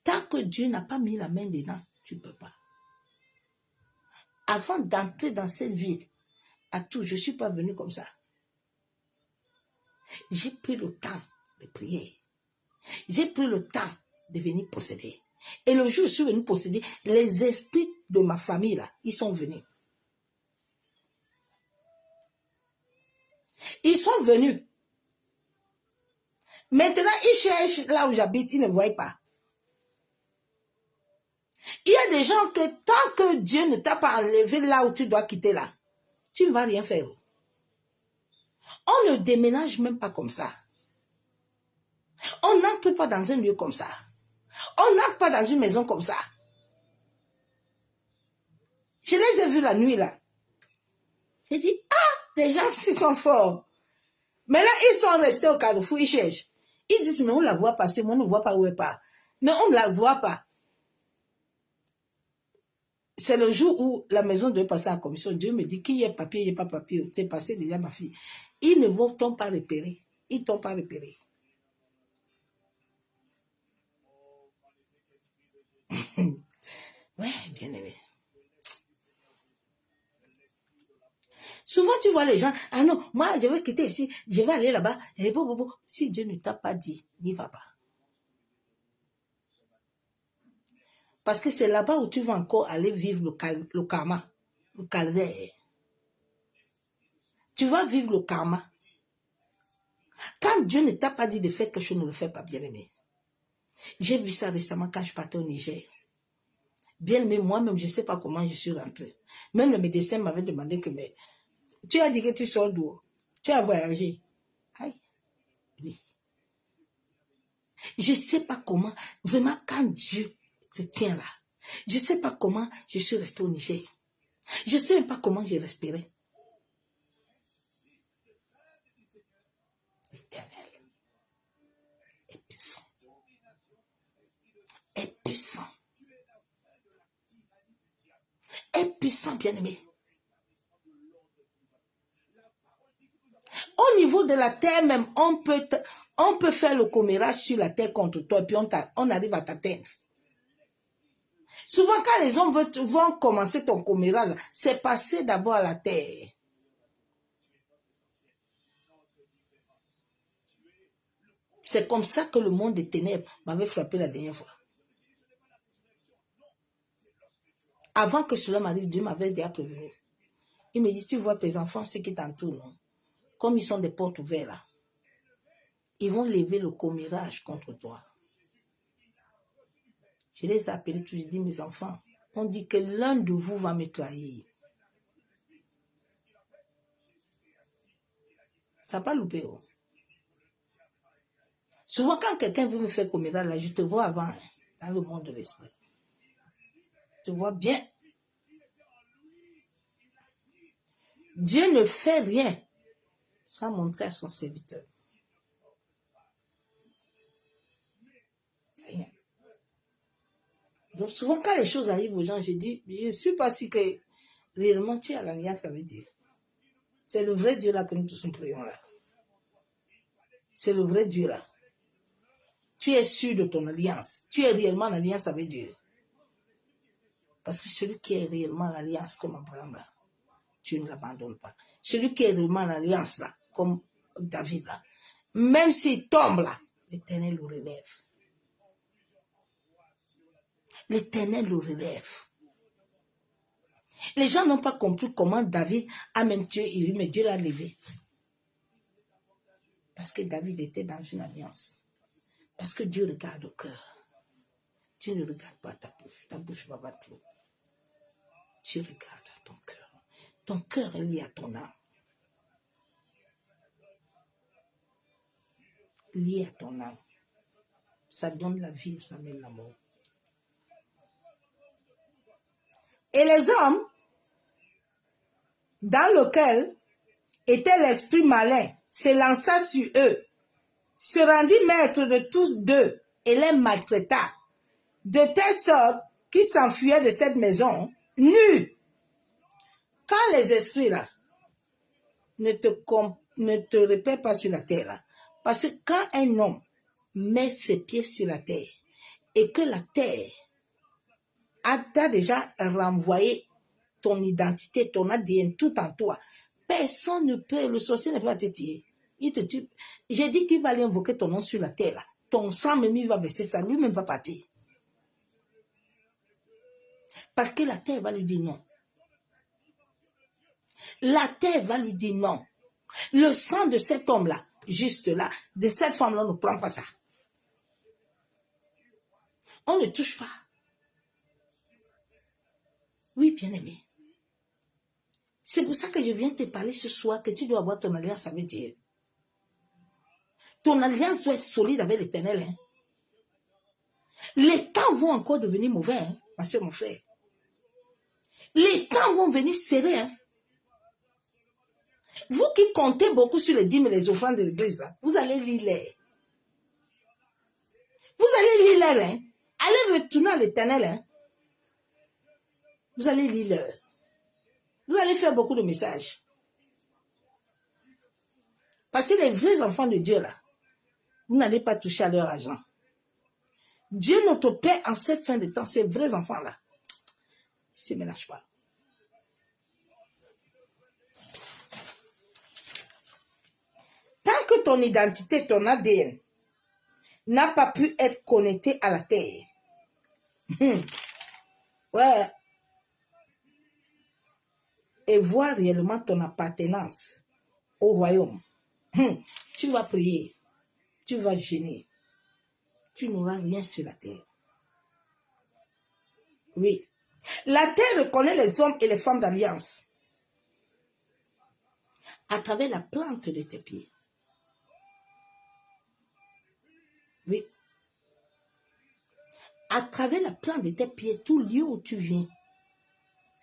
Tant que Dieu n'a pas mis la main dedans, tu ne peux pas. Avant d'entrer dans cette ville, à tout, je ne suis pas venu comme ça. J'ai pris le temps de prier. J'ai pris le temps de venir posséder. Et le jour où je suis venu posséder, les esprits de ma famille, là, ils sont venus. Ils sont venus. Maintenant, ils cherchent là où j'habite, ils ne voient pas. Il y a des gens que tant que Dieu ne t'a pas enlevé là où tu dois quitter là, tu ne vas rien faire. On ne déménage même pas comme ça. On n'entre pas dans un lieu comme ça. On n'entre pas dans une maison comme ça. Je les ai vus la nuit là. J'ai dit, ah, les gens ils sont forts. Mais là, ils sont restés au carrefour, ils cherchent. Ils disent, mais on la voit passer, mais on ne voit pas où elle part. Mais on ne la voit pas. C'est le jour où la maison doit passer en commission. Dieu me dit, qui est papier, il n'y a pas papier. C'est passé déjà ma fille. Ils ne vont pas repérer. Ils ne t'ont pas repéré. Ouais, bien aimé. Souvent, tu vois les gens, ah non, moi, je vais quitter ici, je vais aller là-bas. Et bon. Si Dieu ne t'a pas dit, n'y va pas. Parce que c'est là-bas où tu vas encore aller vivre le karma, le calvaire. Tu vas vivre le karma. Quand Dieu ne t'a pas dit de faire quelque chose, ne le fais pas, bien-aimé. J'ai vu ça récemment quand je partais au Niger. Bien-aimé, moi-même, je ne sais pas comment je suis rentrée. Même le médecin m'avait demandé que, mais tu as dit que tu sors d'où? Tu as voyagé. Aïe, oui. Je ne sais pas comment, vraiment, quand Dieu se tient là, je ne sais pas comment je suis restée au Niger. Je ne sais même pas comment j'ai respiré. L'Éternel est puissant. Est puissant. Est puissant, bien-aimé. Au niveau de la terre même, on peut faire le commérage sur la terre contre toi et puis on arrive à t'atteindre. Souvent, quand les hommes vont commencer ton commérage, c'est passer d'abord à la terre. C'est comme ça que le monde des ténèbres m'avait frappé la dernière fois. Avant que cela m'arrive, Dieu m'avait déjà prévenu. Il me dit, tu vois tes enfants, ceux qui t'entourent, non? Comme ils sont des portes ouvertes là, ils vont lever le commérage contre toi. Je les ai appelés, je dis, mes enfants, on dit que l'un de vous va me trahir. Ça n'a pas loupé. Oh. Souvent, quand quelqu'un veut me faire commérage, là, je te vois avant, hein, dans le monde de l'esprit. Tu vois bien. Dieu ne fait rien sans montrer à son serviteur. Rien. Donc souvent, quand les choses arrivent aux gens, je dis, je ne suis pas si que réellement tu as l'alliance avec Dieu. C'est le vrai Dieu là que nous tous prions là. C'est le vrai Dieu là. Tu es sûr de ton alliance. Tu es réellement en alliance avec Dieu. Parce que celui qui est réellement en alliance comme Abraham là, tu ne l'abandonnes pas. Celui qui est réellement en alliance là, comme David là, même s'il tombe là, l'Éternel le relève. L'Éternel le relève. Les gens n'ont pas compris comment David a même tué Uri, mais Dieu l'a levé. Parce que David était dans une alliance. Parce que Dieu regarde au cœur. Dieu ne regarde pas ta bouche va pas trop. Dieu regarde à ton cœur. Ton cœur est lié à ton âme. Lié à ton âme. Ça donne la vie, ça mène la mort. Et les hommes dans lequel était l'esprit malin s'élança sur eux, se rendit maître de tous deux et les maltraita, de telle sorte qu'ils s'enfuyaient de cette maison nus. Quand les esprits là ne te répètent pas sur la terre là, parce que quand un homme met ses pieds sur la terre et que la terre t'a déjà renvoyé ton identité, ton ADN, tout en toi, personne ne peut, le sorcier ne peut pas te tuer. Il te tue. J'ai dit qu'il va aller invoquer ton nom sur la terre là. Ton sang même il va baisser ça, lui-même va partir. Parce que la terre va lui dire non. La terre va lui dire non. Le sang de cet homme-là, juste là, de cette femme-là, ne prend pas ça. On ne touche pas. Oui, bien-aimé. C'est pour ça que je viens te parler ce soir que tu dois avoir ton alliance avec Dieu. Ton alliance doit être solide avec l'Éternel. Hein. Les temps vont encore devenir mauvais, hein, ma soeur, mon frère. Les temps vont venir serrés. Hein. Vous qui comptez beaucoup sur les dîmes et les offrandes de l'église, vous allez lire les. Vous allez lire les. Hein. Allez retourner à l'Éternel. Hein. Vous allez lire les. Vous allez faire beaucoup de messages. Parce que les vrais enfants de Dieu, là, vous n'allez pas toucher à leur argent. Dieu, notre Père, en cette fin de temps, ces vrais enfants-là, ils ne se ménagent pas. Tant que ton identité, ton ADN, n'a pas pu être connecté à la terre, ouais, et voir réellement ton appartenance au royaume, tu vas prier, tu vas gêner, tu n'auras rien sur la terre. Oui. La terre reconnaît les hommes et les femmes d'alliance à travers la plante de tes pieds. Oui. À travers la plante de tes pieds, tout lieu où tu viens,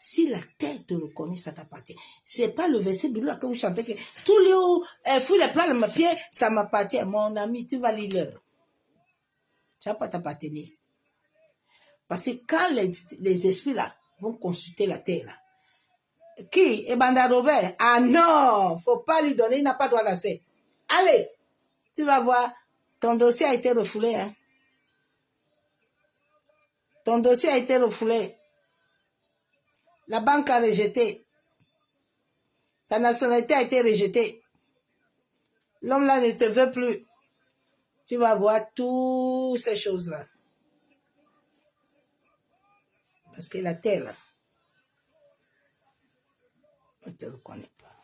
si la terre te reconnaît, ça t'appartient. Ce n'est pas le verset biblique que vous chantez que tout lieu où fouille les plants de mes pieds, ça m'appartient. Mon ami, tu vas lire l'heure. Ça ne va pas t'appartenir. Parce que quand les esprits là vont consulter la terre là, qui est Banda Robert? Ah non, faut pas lui donner, il n'a pas droit d'accès. Allez, tu vas voir, ton dossier a été refoulé. Hein? Ton dossier a été refoulé. La banque a rejeté. Ta nationalité a été rejetée. L'homme là ne te veut plus. Tu vas voir toutes ces choses-là. Parce que la terre là, ne te reconnaît pas.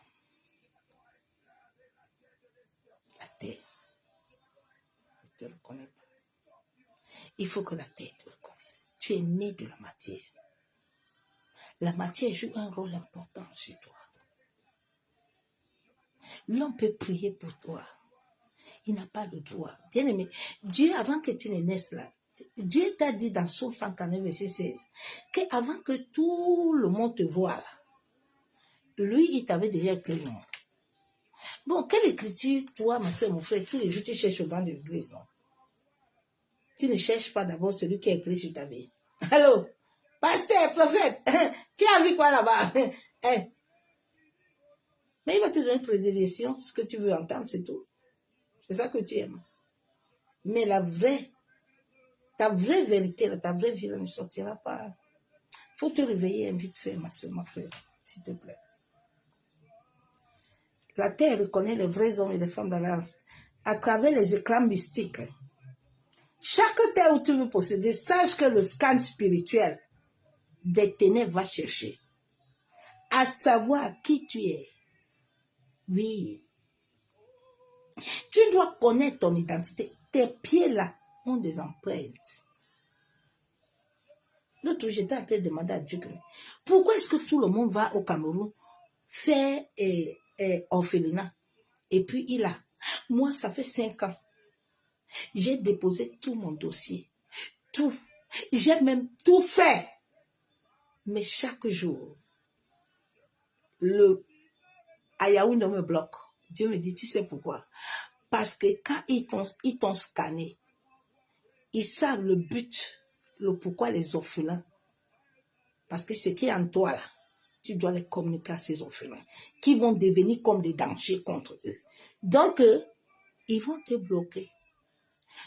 La terre ne te reconnaît pas. Il faut que la terre te reconnaisse. Tu es né de la matière. La matière joue un rôle important sur toi. L'homme peut prier pour toi. Il n'a pas le droit. Bien aimé, Dieu, avant que tu ne naisses là, Dieu t'a dit dans Psaume 149, verset 16, qu'avant que tout le monde te voie là, lui, il t'avait déjà écrit. Bon, quelle écriture, toi, ma soeur, mon frère, tous les jours, tu cherches au banc de l'église, non? Tu ne cherches pas d'abord celui qui a écrit sur ta vie. Allô? Pasteur, prophète, tu as vu quoi là-bas? Mais il va te donner une prédilection, ce que tu veux entendre, c'est tout. C'est ça que tu aimes. Mais ta vraie vérité, ta vraie vie ne sortira pas. Il faut te réveiller vite fait, ma soeur, ma frère, s'il te plaît. La terre reconnaît les vrais hommes et les femmes d'alliance à travers les écrans mystiques. Chaque terre où tu veux posséder, sache que le scan spirituel des ténèbres va chercher à savoir qui tu es. Oui. Tu dois connaître ton identité. Tes pieds là ont des empreintes. L'autre jour, j'étais en train de demander à Dieu pourquoi est-ce que tout le monde va au Cameroun faire orphelinat? Et puis moi, ça fait 5 ans. J'ai déposé tout mon dossier. Tout. J'ai même tout fait. Mais chaque jour, le Ayaoundé me bloque. Dieu me dit, tu sais pourquoi? Parce que quand ils t'ont scanné, ils savent le but, le pourquoi les orphelins. Parce que ce qui est en toi là, tu dois les communiquer à ces orphelins, qui vont devenir comme des dangers contre eux. Donc, ils vont te bloquer.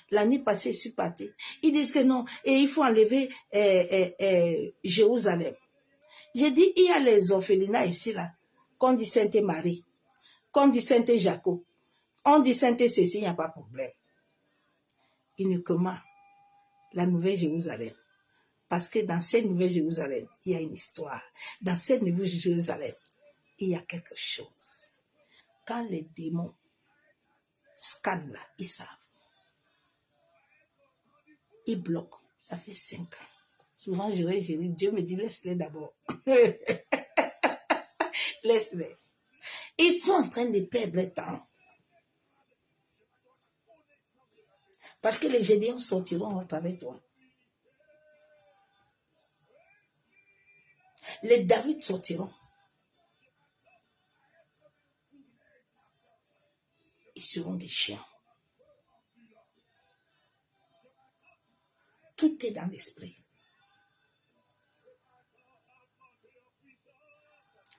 L'année passée, je suis partie. Ils disent que non, et il faut enlever Jérusalem. J'ai dit, il y a les orphelinats ici, là, qu'on dit Sainte-Marie, qu'on dit Sainte-Jacob, on dit Sainte-Cécile, il n'y a pas de problème. Uniquement la Nouvelle Jérusalem. Parce que dans cette Nouvelle Jérusalem, il y a une histoire. Dans cette Nouvelle Jérusalem, il y a quelque chose. Quand les démons scannent là, ils savent. Ils bloquent. Ça fait 5 ans. Souvent, je dis, Dieu me dit, laisse-les d'abord. Laisse-les. Ils sont en train de perdre le temps. Parce que les Gédéons sortiront à travers toi. Les David sortiront. Ils seront des chiens. Tout est dans l'esprit.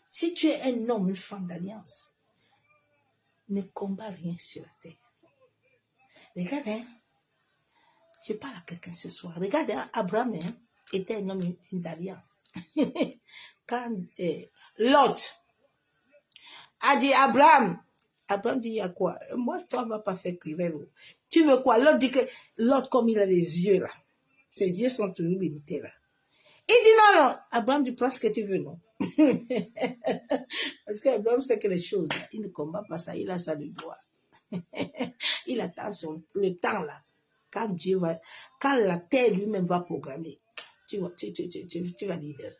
Si tu es un homme, une femme d'alliance, ne combat rien sur la terre. Regarde, hein, je parle à quelqu'un ce soir. Regarde, hein, Abraham était un homme d'alliance. Quand Lot a dit Abraham dit, il y a quoi? Moi, toi, on ne va pas faire querelle. Tu veux quoi? L'autre dit que l'autre, comme il a les yeux là, ses yeux sont toujours limités là. Il dit non. Abraham dit, prends ce que tu veux, non? Parce qu'Abraham sait que les choses là, il ne combat pas ça, il a ça de droit. Il attend le temps là. Quand la terre lui-même va programmer, tu vas leader.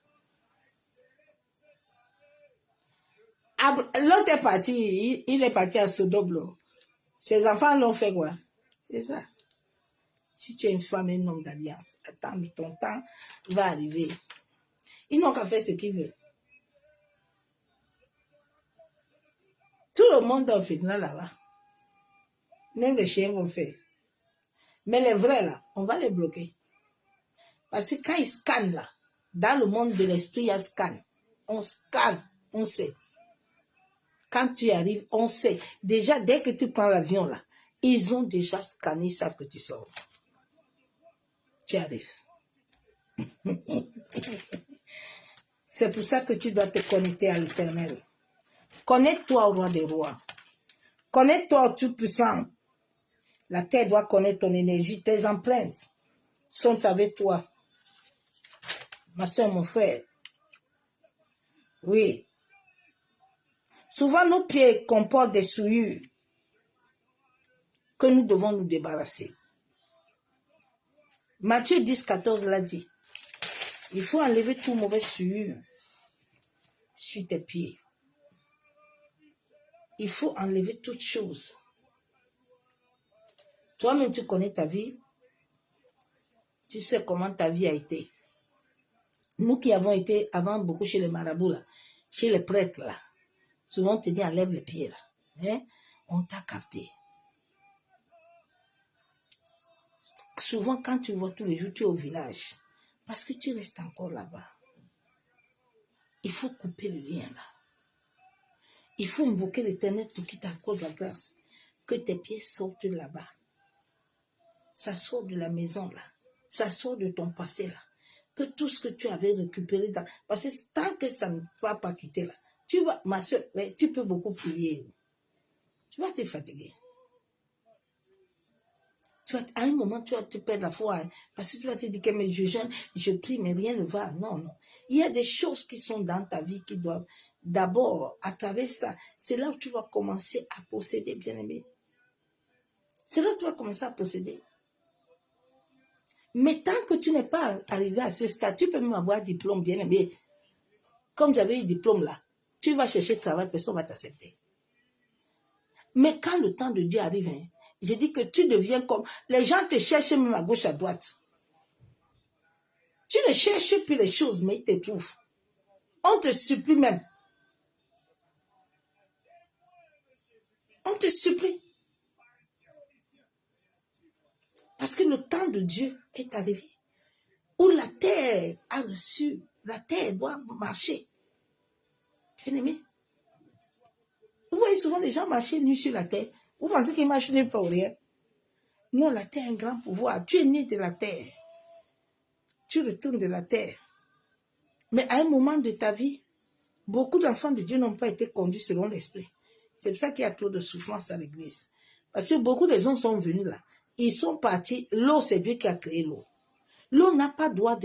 L'autre est parti, il est parti à Sodome. Ses enfants l'ont fait quoi? C'est ça. Si tu es une femme et un homme d'alliance, attends, ton temps va arriver. Ils n'ont qu'à faire ce qu'ils veulent. Tout le monde en fait là-bas. Même les chiens vont faire. Mais les vrais là, on va les bloquer. Parce que quand ils scannent là, dans le monde de l'esprit, il y a scan. On scanne, on sait. Quand tu arrives, on sait. Déjà, dès que tu prends l'avion là, ils ont déjà scanné, ils savent que tu sors. Tu arrives. C'est pour ça que tu dois te connecter à l'Éternel. Connecte-toi au roi des rois. Connecte-toi au Tout-Puissant. La terre doit connaître ton énergie. Tes empreintes sont avec toi. Ma soeur, mon frère. Oui. Souvent, nos pieds comportent des souillures que nous devons nous débarrasser. Matthieu 10, 14 l'a dit. Il faut enlever tout mauvais souillure sur tes pieds. Il faut enlever toutes choses. Toi-même, tu connais ta vie. Tu sais comment ta vie a été. Nous qui avons été avant beaucoup chez les marabouts, là, chez les prêtres, là, souvent on te dit enlève les pieds. Là. Hein? On t'a capté. Souvent, quand tu vois tous les jours, tu es au village. Parce que tu restes encore là-bas. Il faut couper le lien là. Il faut invoquer l'Éternel pour qu'il t'accorde la grâce. Que tes pieds sortent là-bas. Ça sort de la maison là. Ça sort de ton passé là. Que tout ce que tu avais récupéré dans... Parce que tant que ça ne va pas quitter là, tu vas, ma soeur, tu peux beaucoup prier. Tu vas te fatiguer. À un moment, tu vas te perdre la foi. Hein, parce que tu vas te dire que mais je jeûne, je prie, mais rien ne va. Non, non. Il y a des choses qui sont dans ta vie qui doivent, d'abord, à travers ça, c'est là où tu vas commencer à posséder, bien-aimé. C'est là où tu vas commencer à posséder. Mais tant que tu n'es pas arrivé à ce stade, tu peux même avoir un diplôme, bien-aimé. Comme j'avais eu diplôme là, tu vas chercher travail, personne ne va t'accepter. Mais quand le temps de Dieu arrive, hein, je dis que tu deviens comme... Les gens te cherchent même à gauche, à droite. Tu ne cherches plus les choses, mais ils te trouvent. On te supplie même. On te supplie. Parce que le temps de Dieu est arrivé. Où la terre a reçu, la terre doit marcher. Bien-aimé. Vous voyez souvent les gens marcher nus sur la terre. Vous pensez qu'ils marchent nus pour rien. Non, la terre a un grand pouvoir. Tu es né de la terre. Tu retournes de la terre. Mais à un moment de ta vie, beaucoup d'enfants de Dieu n'ont pas été conduits selon l'esprit. C'est pour ça qu'il y a trop de souffrance à l'église. Parce que beaucoup de gens sont venus là. Ils sont partis. L'eau, c'est Dieu qui a créé l'eau. L'eau n'a pas droit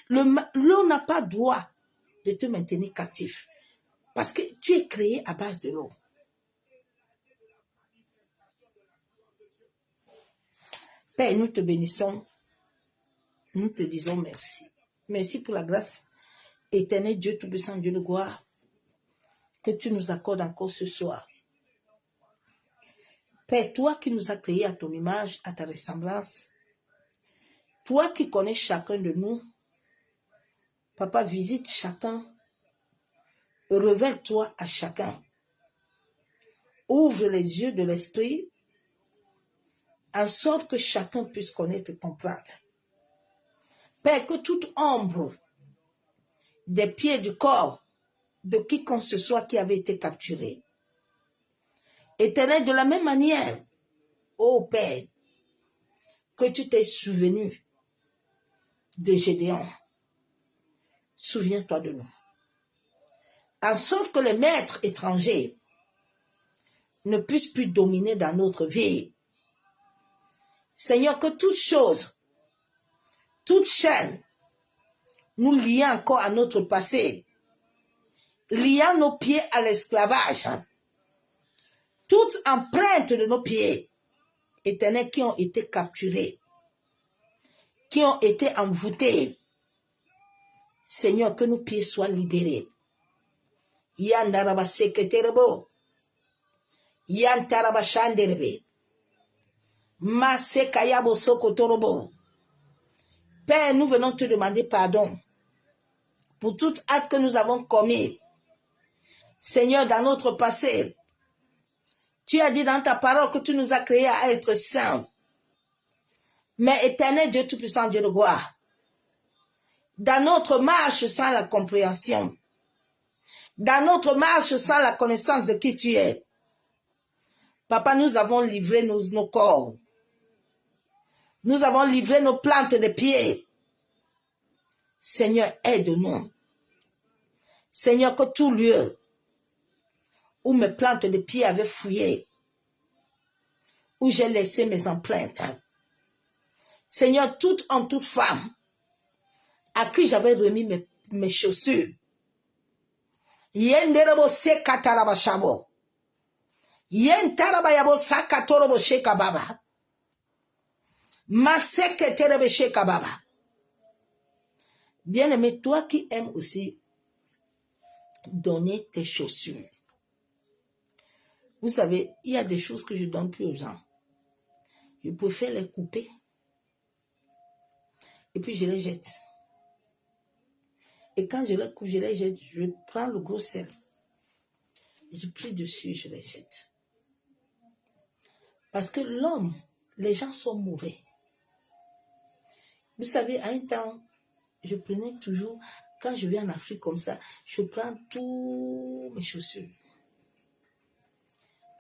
l'eau n'a pas droit de te maintenir captif. Parce que tu es créé à base de l'eau. Père, nous te bénissons. Nous te disons merci. Merci pour la grâce. Éternel Dieu Tout-Puissant, Dieu de gloire, que tu nous accordes encore ce soir. Père, toi qui nous as créés à ton image, à ta ressemblance, toi qui connais chacun de nous, Papa, visite chacun, révèle-toi à chacun. Ouvre les yeux de l'esprit, en sorte que chacun puisse connaître ton plan. Père, que toute ombre des pieds du corps de quiconque ce soit qui avait été capturé, Éternel, de la même manière, ô Père, que tu t'es souvenu de Gédéon, souviens-toi de nous. En sorte que les maîtres étrangers ne puissent plus dominer dans notre vie. Seigneur, que toute chose, toute chaîne, nous liant encore à notre passé, liant nos pieds à l'esclavage, toute empreinte de nos pieds, Éternel, qui ont été capturés, qui ont été envoûtés, Seigneur, que nos pieds soient libérés. Yandaraba seketerebo, yantaraba shanderebe, masekayabo sokotorobo. Père, nous venons te demander pardon pour tout acte que nous avons commis. Seigneur, dans notre passé, tu as dit dans ta parole que tu nous as créés à être saints. Mais Éternel Dieu Tout-Puissant, Dieu de gloire, dans notre marche sans la compréhension, dans notre marche sans la connaissance de qui tu es, Papa, nous avons livré nos corps. Nous avons livré nos plantes de pieds. Seigneur, aide-nous. Seigneur, que tout lieu où mes plantes de pieds avaient fouillé, où j'ai laissé mes empreintes, Seigneur, toute homme, toute femme, à qui j'avais remis mes chaussures, yenderebo se kataraba shabo, yentaraba yabo sakatorobo shekababa, maseketerebe shekababa. Bien-aimé, toi qui aimes aussi donner tes chaussures. Vous savez, il y a des choses que je ne donne plus aux gens. Je préfère les couper. Et puis je les jette. Et quand je les coupe, je les jette. Je prends le gros sel. Je plie dessus, je les jette. Parce que l'homme, les gens sont mauvais. Vous savez, à un temps, je prenais toujours, quand je vais en Afrique comme ça, je prends tous mes chaussures.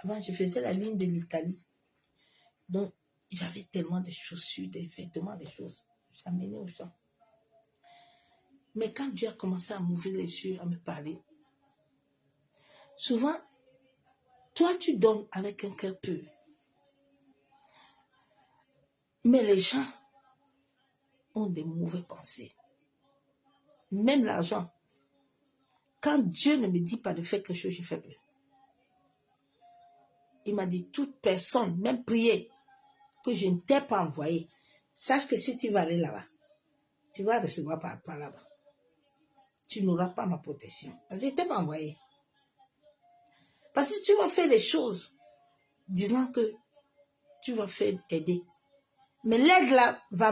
Avant, je faisais la ligne de l'Italie. Donc, j'avais tellement de chaussures, des vêtements, des choses. J'amenais aux gens. Mais quand Dieu a commencé à m'ouvrir les yeux, à me parler, souvent, toi, tu donnes avec un cœur pur. Mais les gens ont des mauvaises pensées. Même l'argent. Quand Dieu ne me dit pas de faire quelque chose, je ne fais plus. Il m'a dit, toute personne, même prier, que je ne t'ai pas envoyé, sache que si tu vas aller là-bas, tu vas recevoir par là-bas. Tu n'auras pas ma protection. Parce que je ne t'ai pas envoyé. Parce que tu vas faire des choses disant que tu vas faire aider. Mais l'aide là va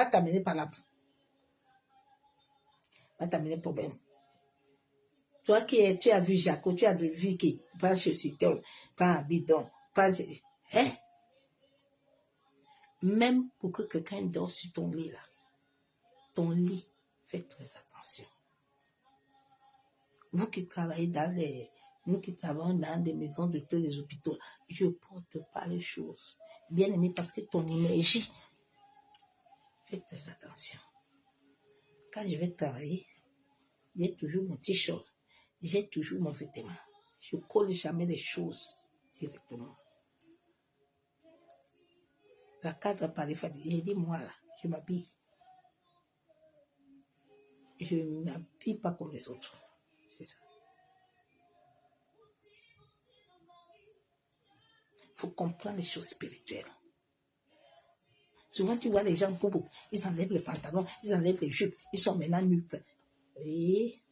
t'amener par là-bas. Va t'amener problème. Toi tu as vu Jaco, tu as vu qui prend chaussure, prend un bidon, prend... Hein? Même pour que quelqu'un dort sur ton lit là, ton lit, fais très attention. Vous qui travaillez nous qui travaillons dans des maisons de tous les hôpitaux, je ne porte pas les choses. Bien aimé, parce que ton énergie, fais très attention. Quand je vais travailler, j'ai toujours mon t-shirt, j'ai toujours mon vêtement. Je ne colle jamais les choses directement. La cadre parlait fatiguée. J'ai dit, moi là, je m'habille. Je ne m'habille pas comme les autres. C'est ça. Il faut comprendre les choses spirituelles. Souvent, tu vois les gens, ils enlèvent les pantalons, ils enlèvent les jupes, ils sont maintenant nus. Oui.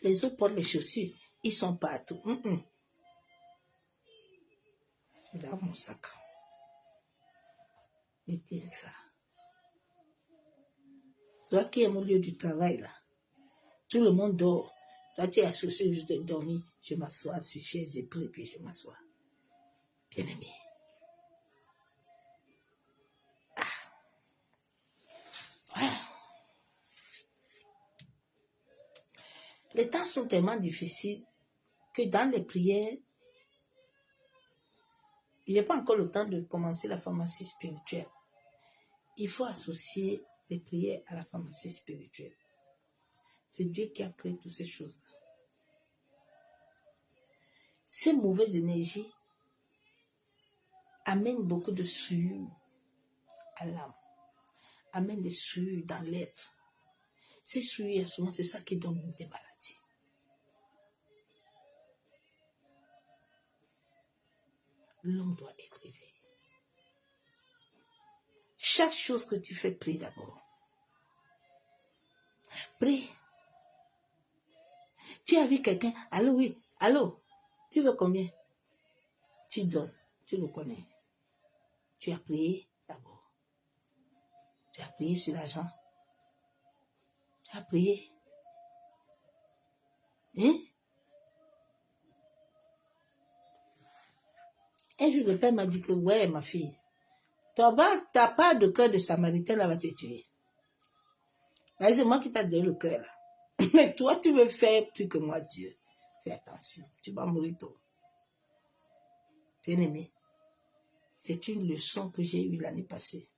Les autres portent les chaussures, ils sont partout. C'est là mon sac. Et tiens ça. Toi qui es au lieu du travail, là, tout le monde dort. Toi, tu es associé, je te dormir, je m'assois sur chaise et prie, puis je m'assois. Bien aimé. Les temps sont tellement difficiles que dans les prières, il n'y a pas encore le temps de commencer la pharmacie spirituelle. Il faut associer les prières à la pharmacie spirituelle. C'est Dieu qui a créé toutes ces choses. Ces mauvaises énergies amènent beaucoup de souillure à l'âme, amènent des souillures dans l'être. Ces souillures, souvent, c'est ça qui donne des maladies. L'homme doit être éveillé. Chaque chose que tu fais, prie d'abord. Prie. Tu as vu quelqu'un, allô, oui, allô, tu veux combien? Tu donnes, tu le connais. Tu as prié d'abord. Tu as prié sur l'argent. Tu as prié. Hein? Un jour, le père m'a dit que, ouais, ma fille, t'as pas de cœur de samaritain, là, va te tuer. Là, c'est moi qui t'ai donné le cœur, là. Mais toi, tu veux faire plus que moi, Dieu. Fais attention, tu vas mourir tôt. Bien aimé, c'est une leçon que j'ai eue l'année passée.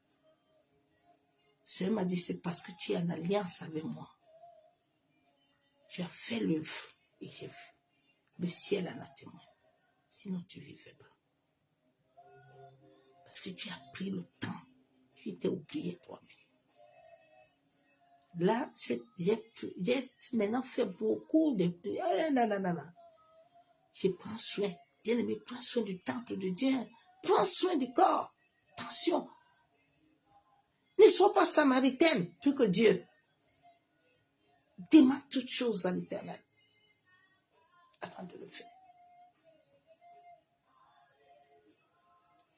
Seigneur m'a dit, c'est parce que tu es en alliance avec moi. Tu as fait l'œuvre et j'ai vu. Le ciel en a témoin. Sinon, tu ne vivais pas. Parce que tu as pris le temps. Tu t'es oublié toi-même. Là, j'ai maintenant fait beaucoup de... Non. Je prends soin. Bien aimé, prends soin du temple de Dieu. Prends soin du corps. Attention. Ne sois pas samaritaine plus que Dieu. Demande toutes choses à l'Éternel avant de le faire.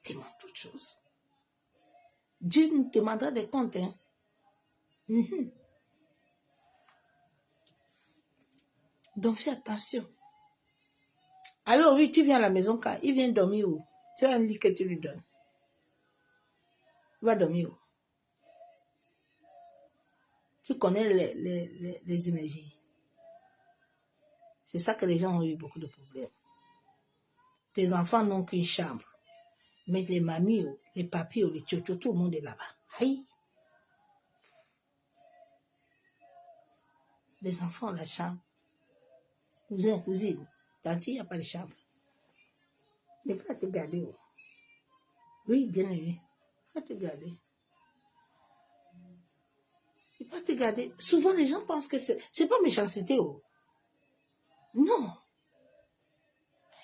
Demande toutes choses. Dieu nous demandera des comptes. Hein? Donc fais attention. Alors oui, tu viens à la maison quand il vient dormir où? Tu as un lit que tu lui donnes. Va dormir. Tu connais les énergies. C'est ça que les gens ont eu beaucoup de problèmes. Tes enfants n'ont qu'une chambre. Mais les mamies, les papis, les tchotchos, tout le monde est là-bas. Aïe! Les enfants ont la chambre. Cousin, cousine, tante, il n'y a pas de chambre. Ne pas te garder. Oui, bien aimé. Pas te garder. Ne pas te garder. Souvent, les gens pensent que c'est pas méchanceté. Non.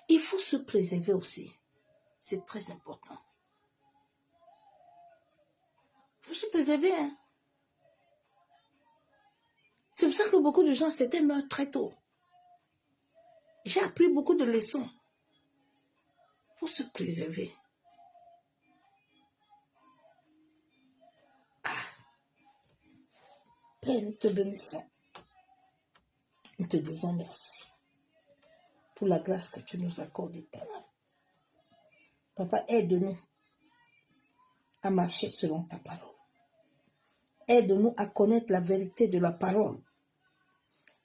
Il faut se préserver aussi. C'est très important. Il faut se préserver. Hein. C'est pour ça que beaucoup de gens s'étaient morts très tôt. J'ai appris beaucoup de leçons. Il faut se préserver. Ah. Père, nous te bénissons. Nous te disons merci pour la grâce que tu nous accordes éternelle. Papa, aide-nous à marcher selon ta parole. Aide-nous à connaître la vérité de la parole,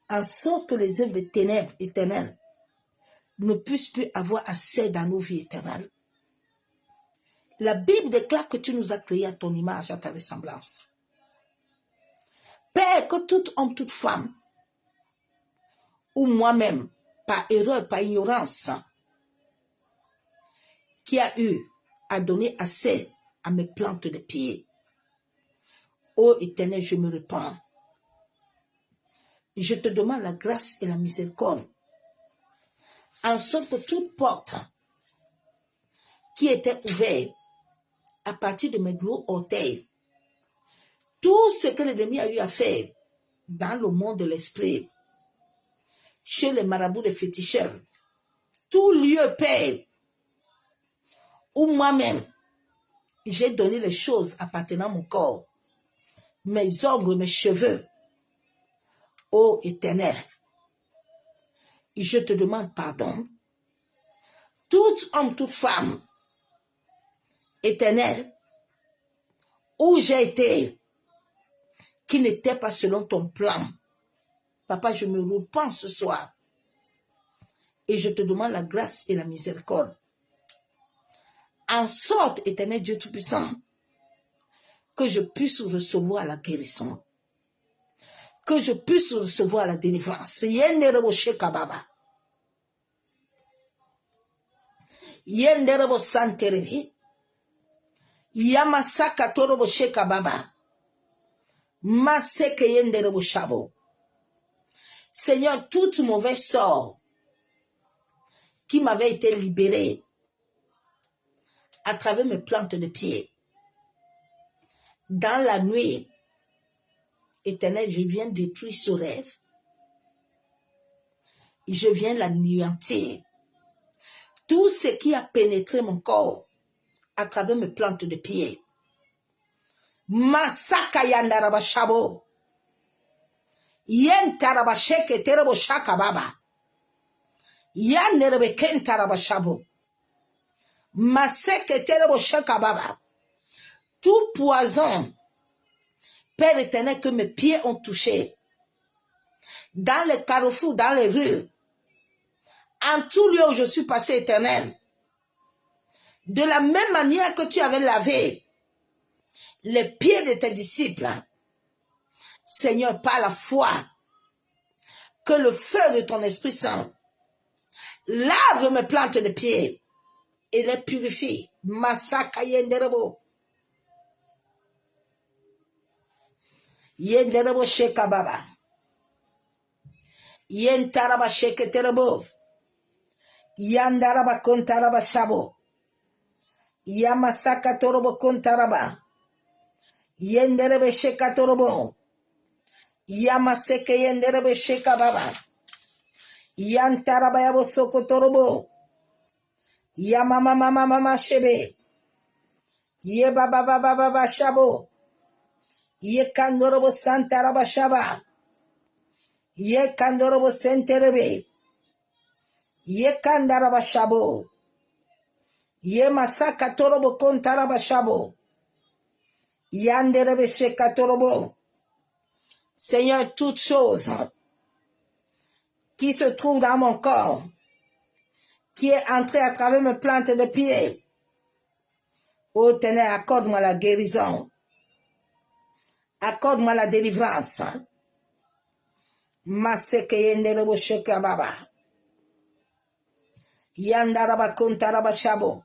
en sorte que les œuvres des ténèbres éternelles ne puissent plus avoir accès dans nos vies éternelles. La Bible déclare que tu nous as créés à ton image, à ta ressemblance. Père, que tout homme, toute femme, ou moi-même, par erreur, par ignorance, qui a eu à donner accès à mes plantes de pied. Ô Éternel, je me repens. Je te demande la grâce et la miséricorde, en sorte que toute porte qui était ouverte à partir de mes gros orteils, tout ce que l'ennemi a eu à faire dans le monde de l'esprit, chez les marabouts des féticheurs, tout lieu, Père, où moi-même, j'ai donné les choses appartenant à mon corps, mes ongles, mes cheveux. Ô Éternel, je te demande pardon. Tout homme, toute femme, Éternel, où j'ai été, qui n'était pas selon ton plan. Papa, je me repens ce soir et je te demande la grâce et la miséricorde. En sorte, Éternel Dieu Tout-Puissant, que je puisse recevoir la guérison, que je puisse recevoir la délivrance. Yenderebo shekababa. Yenderebo santerebe. Yamasaka torobo shekababa. Maseke yenderebo shabo. Seigneur, toute mauvaise sort qui m'avait été libérée à travers mes plantes de pied, dans la nuit, Éternel, je viens détruire ce rêve. Je viens l'anéantir. Tout ce qui a pénétré mon corps à travers mes plantes de pied. Masaka yandaraba shabo. Yentaraba sheke terebo shaka baba. Yanderebe kentaraba shabo. Maseke terebo shaka baba. Tout poison, Père éternel, que mes pieds ont touché, dans les carrefours, dans les rues, en tout lieu où je suis passé, Éternel, de la même manière que tu avais lavé les pieds de tes disciples, Seigneur, par la foi, que le feu de ton Esprit Saint lave mes plantes de pied et les purifie. Masaka yenderebo. Yenderebo shekababa. Yentaraba sheketerebo. Yandaraba kontaraba shabo. Yamasaka torobo kontaraba. Yenderebe shekatorobo. Yamaseke yenderebe shekababa. Yantaraba yabo sokotorobo. Yamama mama mama shebe. Ye baba baba baba shabo. Ye kandorobo santaraba shaba. Ye kandorobo senterebe. Ye kandaraba shabo. Ye masaka torobo kontaraba shabo. Yanderebe Shekatorobo. Seigneur, toutes choses qui se trouvent dans mon corps, qui est entré à travers mes plantes de pied. Ô Ténèbres, accorde-moi la guérison. Accorde-moi la délivrance. Maseke yenderebo shekababa. Yandaraba kontaraba shabo.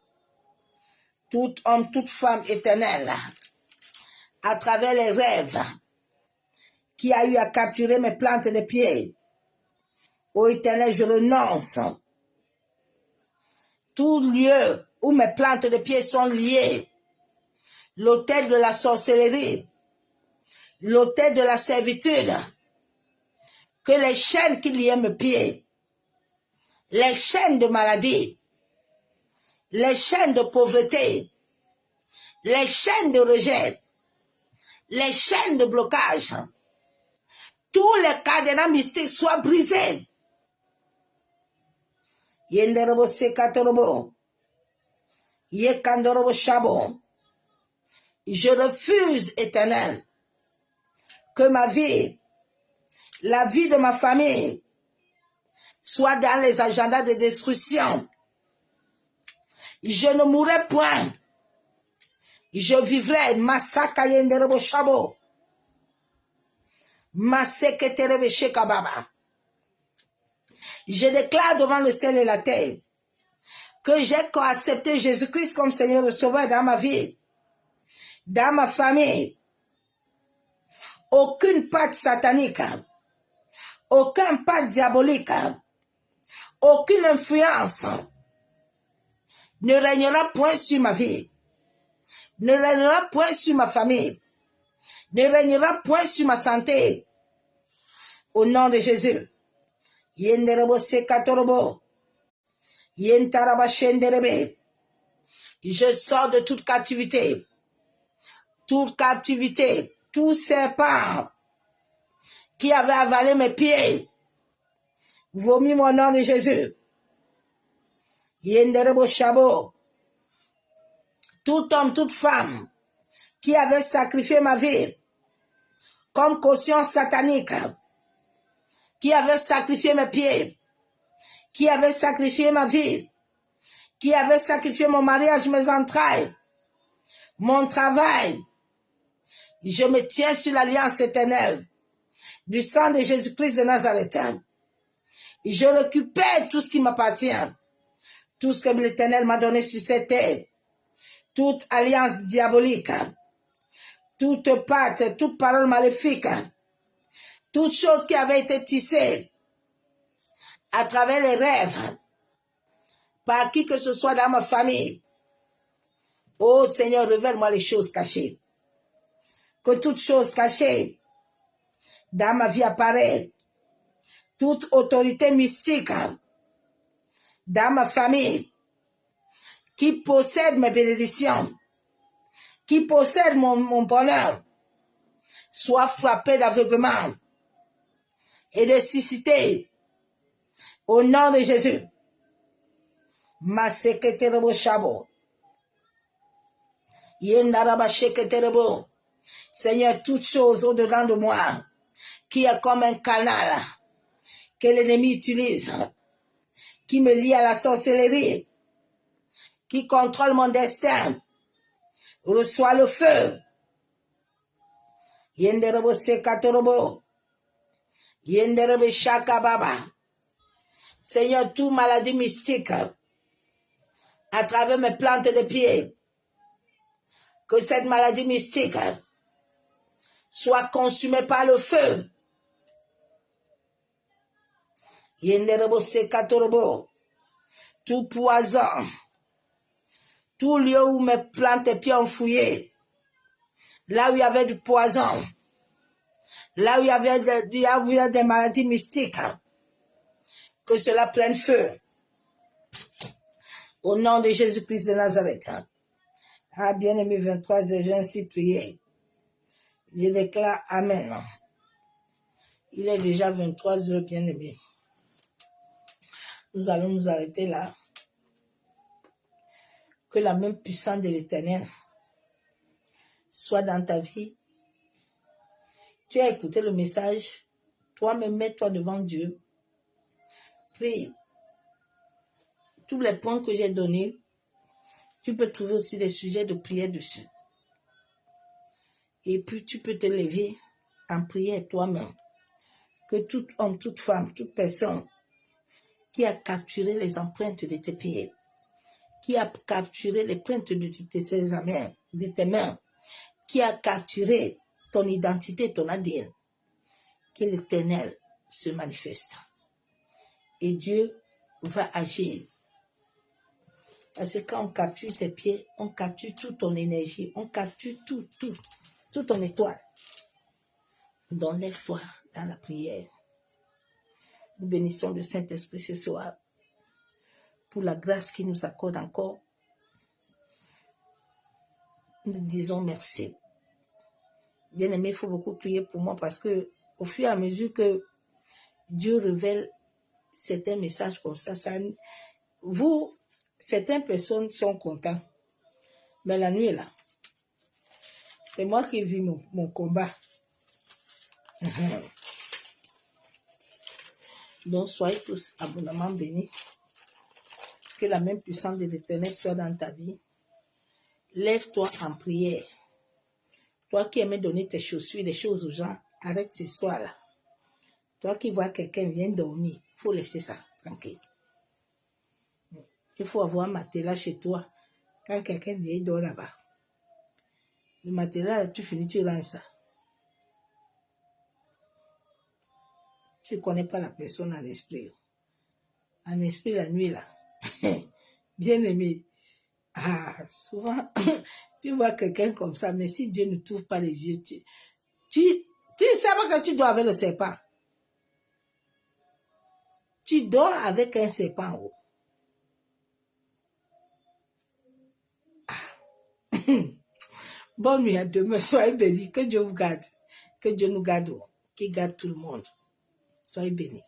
Tout homme, toute femme éternelle, à travers les rêves, qui a eu à capturer mes plantes de pied. Ô Éternel, je renonce. Tout lieu où mes plantes de pied sont liées, l'autel de la sorcellerie, l'autel de la servitude, que les chaînes qui liaient mes pieds, les chaînes de maladie, les chaînes de pauvreté, les chaînes de rejet, les chaînes de blocage, tous les cadenas mystiques soient brisés. Yenderobo sekatorobo, yekandorobo shabo. Je refuse, Éternel, que ma vie, la vie de ma famille, soit dans les agendas de destruction. Je ne mourrai point. Je vivrai. Masaka yenderobo shabo. Maseketerebe shekababa. Je déclare devant le ciel et la terre que j'ai accepté Jésus-Christ comme Seigneur et Sauveur dans ma vie, dans ma famille. Aucune patte satanique, aucun patte diabolique, aucune influence ne régnera point sur ma vie, ne régnera point sur ma famille, ne régnera point sur ma santé. Au nom de Jésus. Yenderebo sekatorobo. Yentaraba shenderebe. Je sors de toute captivité, tout serpent qui avait avalé mes pieds. Vomis mon nom de Jésus. Yenderebo shabo. Tout homme, toute femme qui avait sacrifié ma vie comme caution satanique, qui avait sacrifié mes pieds, qui avait sacrifié ma vie, qui avait sacrifié mon mariage, mes entrailles, mon travail. Je me tiens sur l'alliance éternelle du sang de Jésus-Christ de Nazareth. Je récupère tout ce qui m'appartient, tout ce que l'Éternel m'a donné sur cette terre, toute alliance diabolique, toute pacte, toute parole maléfique, toute chose qui avait été tissée à travers les rêves, par qui que ce soit dans ma famille. Oh Seigneur, révèle-moi les choses cachées. Que toute chose cachée dans ma vie apparaisse. Toute autorité mystique dans ma famille qui possède mes bénédictions, qui possède mon bonheur, soit frappée d'aveuglement et de cécité. Au nom de Jésus. Maseketerebo shabo. Yendaraba sheketerebo. Seigneur, toute chose au-dedans de moi, qui est comme un canal que l'ennemi utilise, qui me lie à la sorcellerie, qui contrôle mon destin, reçoit le feu. Yenderebo sekatorobo. Yenderebe shakababa. Seigneur, toute maladie mystique, à travers mes plantes de pied, que cette maladie mystique soit consumée par le feu. Yenderebo sekatorobo. Tout poison, tout lieu où mes plantes de pied ont fouillé, là où il y avait du poison, là où il y avait des maladies mystiques, que cela prenne feu. Au nom de Jésus-Christ de Nazareth. Ah, bien-aimé 23, j'ai ainsi prié. Je déclare Amen. Il est déjà 23 heures, bien-aimé. Nous allons nous arrêter là. Que la même puissance de l'Éternel soit dans ta vie. Tu as écouté le message. Toi-même, mets-toi devant Dieu. Prie. Tous les points que j'ai donnés, tu peux trouver aussi des sujets de prière dessus. Et puis, tu peux te lever en prière toi-même. Que tout homme, toute femme, toute personne qui a capturé les empreintes de tes pieds, qui a capturé les empreintes de tes mains, qui a capturé ton identité, ton ADN, que l'Éternel se manifeste. Et Dieu va agir. Parce que quand on capture tes pieds, on capture toute ton énergie, on capture toute ton étoile. Donc lève-toi dans la prière. Nous bénissons le Saint-Esprit ce soir pour la grâce qu'il nous accorde encore. Nous disons merci. Bien aimé, il faut beaucoup prier pour moi parce que au fur et à mesure que Dieu révèle certains messages comme ça, certaines personnes sont contentes. Mais la nuit est là. C'est moi qui vis mon combat. Donc, soyez tous abondamment bénis. Que la même puissance de l'Éternel soit dans ta vie. Lève-toi en prière. Toi qui aimais donner tes chaussures, des choses aux gens, arrête cette histoire-là. Toi qui vois quelqu'un vient dormir, il faut laisser ça tranquille. Il faut avoir un matelas chez toi. Quand quelqu'un vient, il dort là-bas. Le matelas, tu finis, tu ranges ça. Tu ne connais pas la personne en esprit. En esprit, la nuit, là. Bien aimé. Souvent, tu vois quelqu'un comme ça, mais si Dieu ne t'ouvre pas les yeux, tu sais pas que tu dors avec le serpent. Tu dors avec un serpent en haut. Bonne nuit à demain. Soyez bénis. Que Dieu vous garde. Que Dieu nous garde. Qu'il garde tout le monde. Soyez bénis.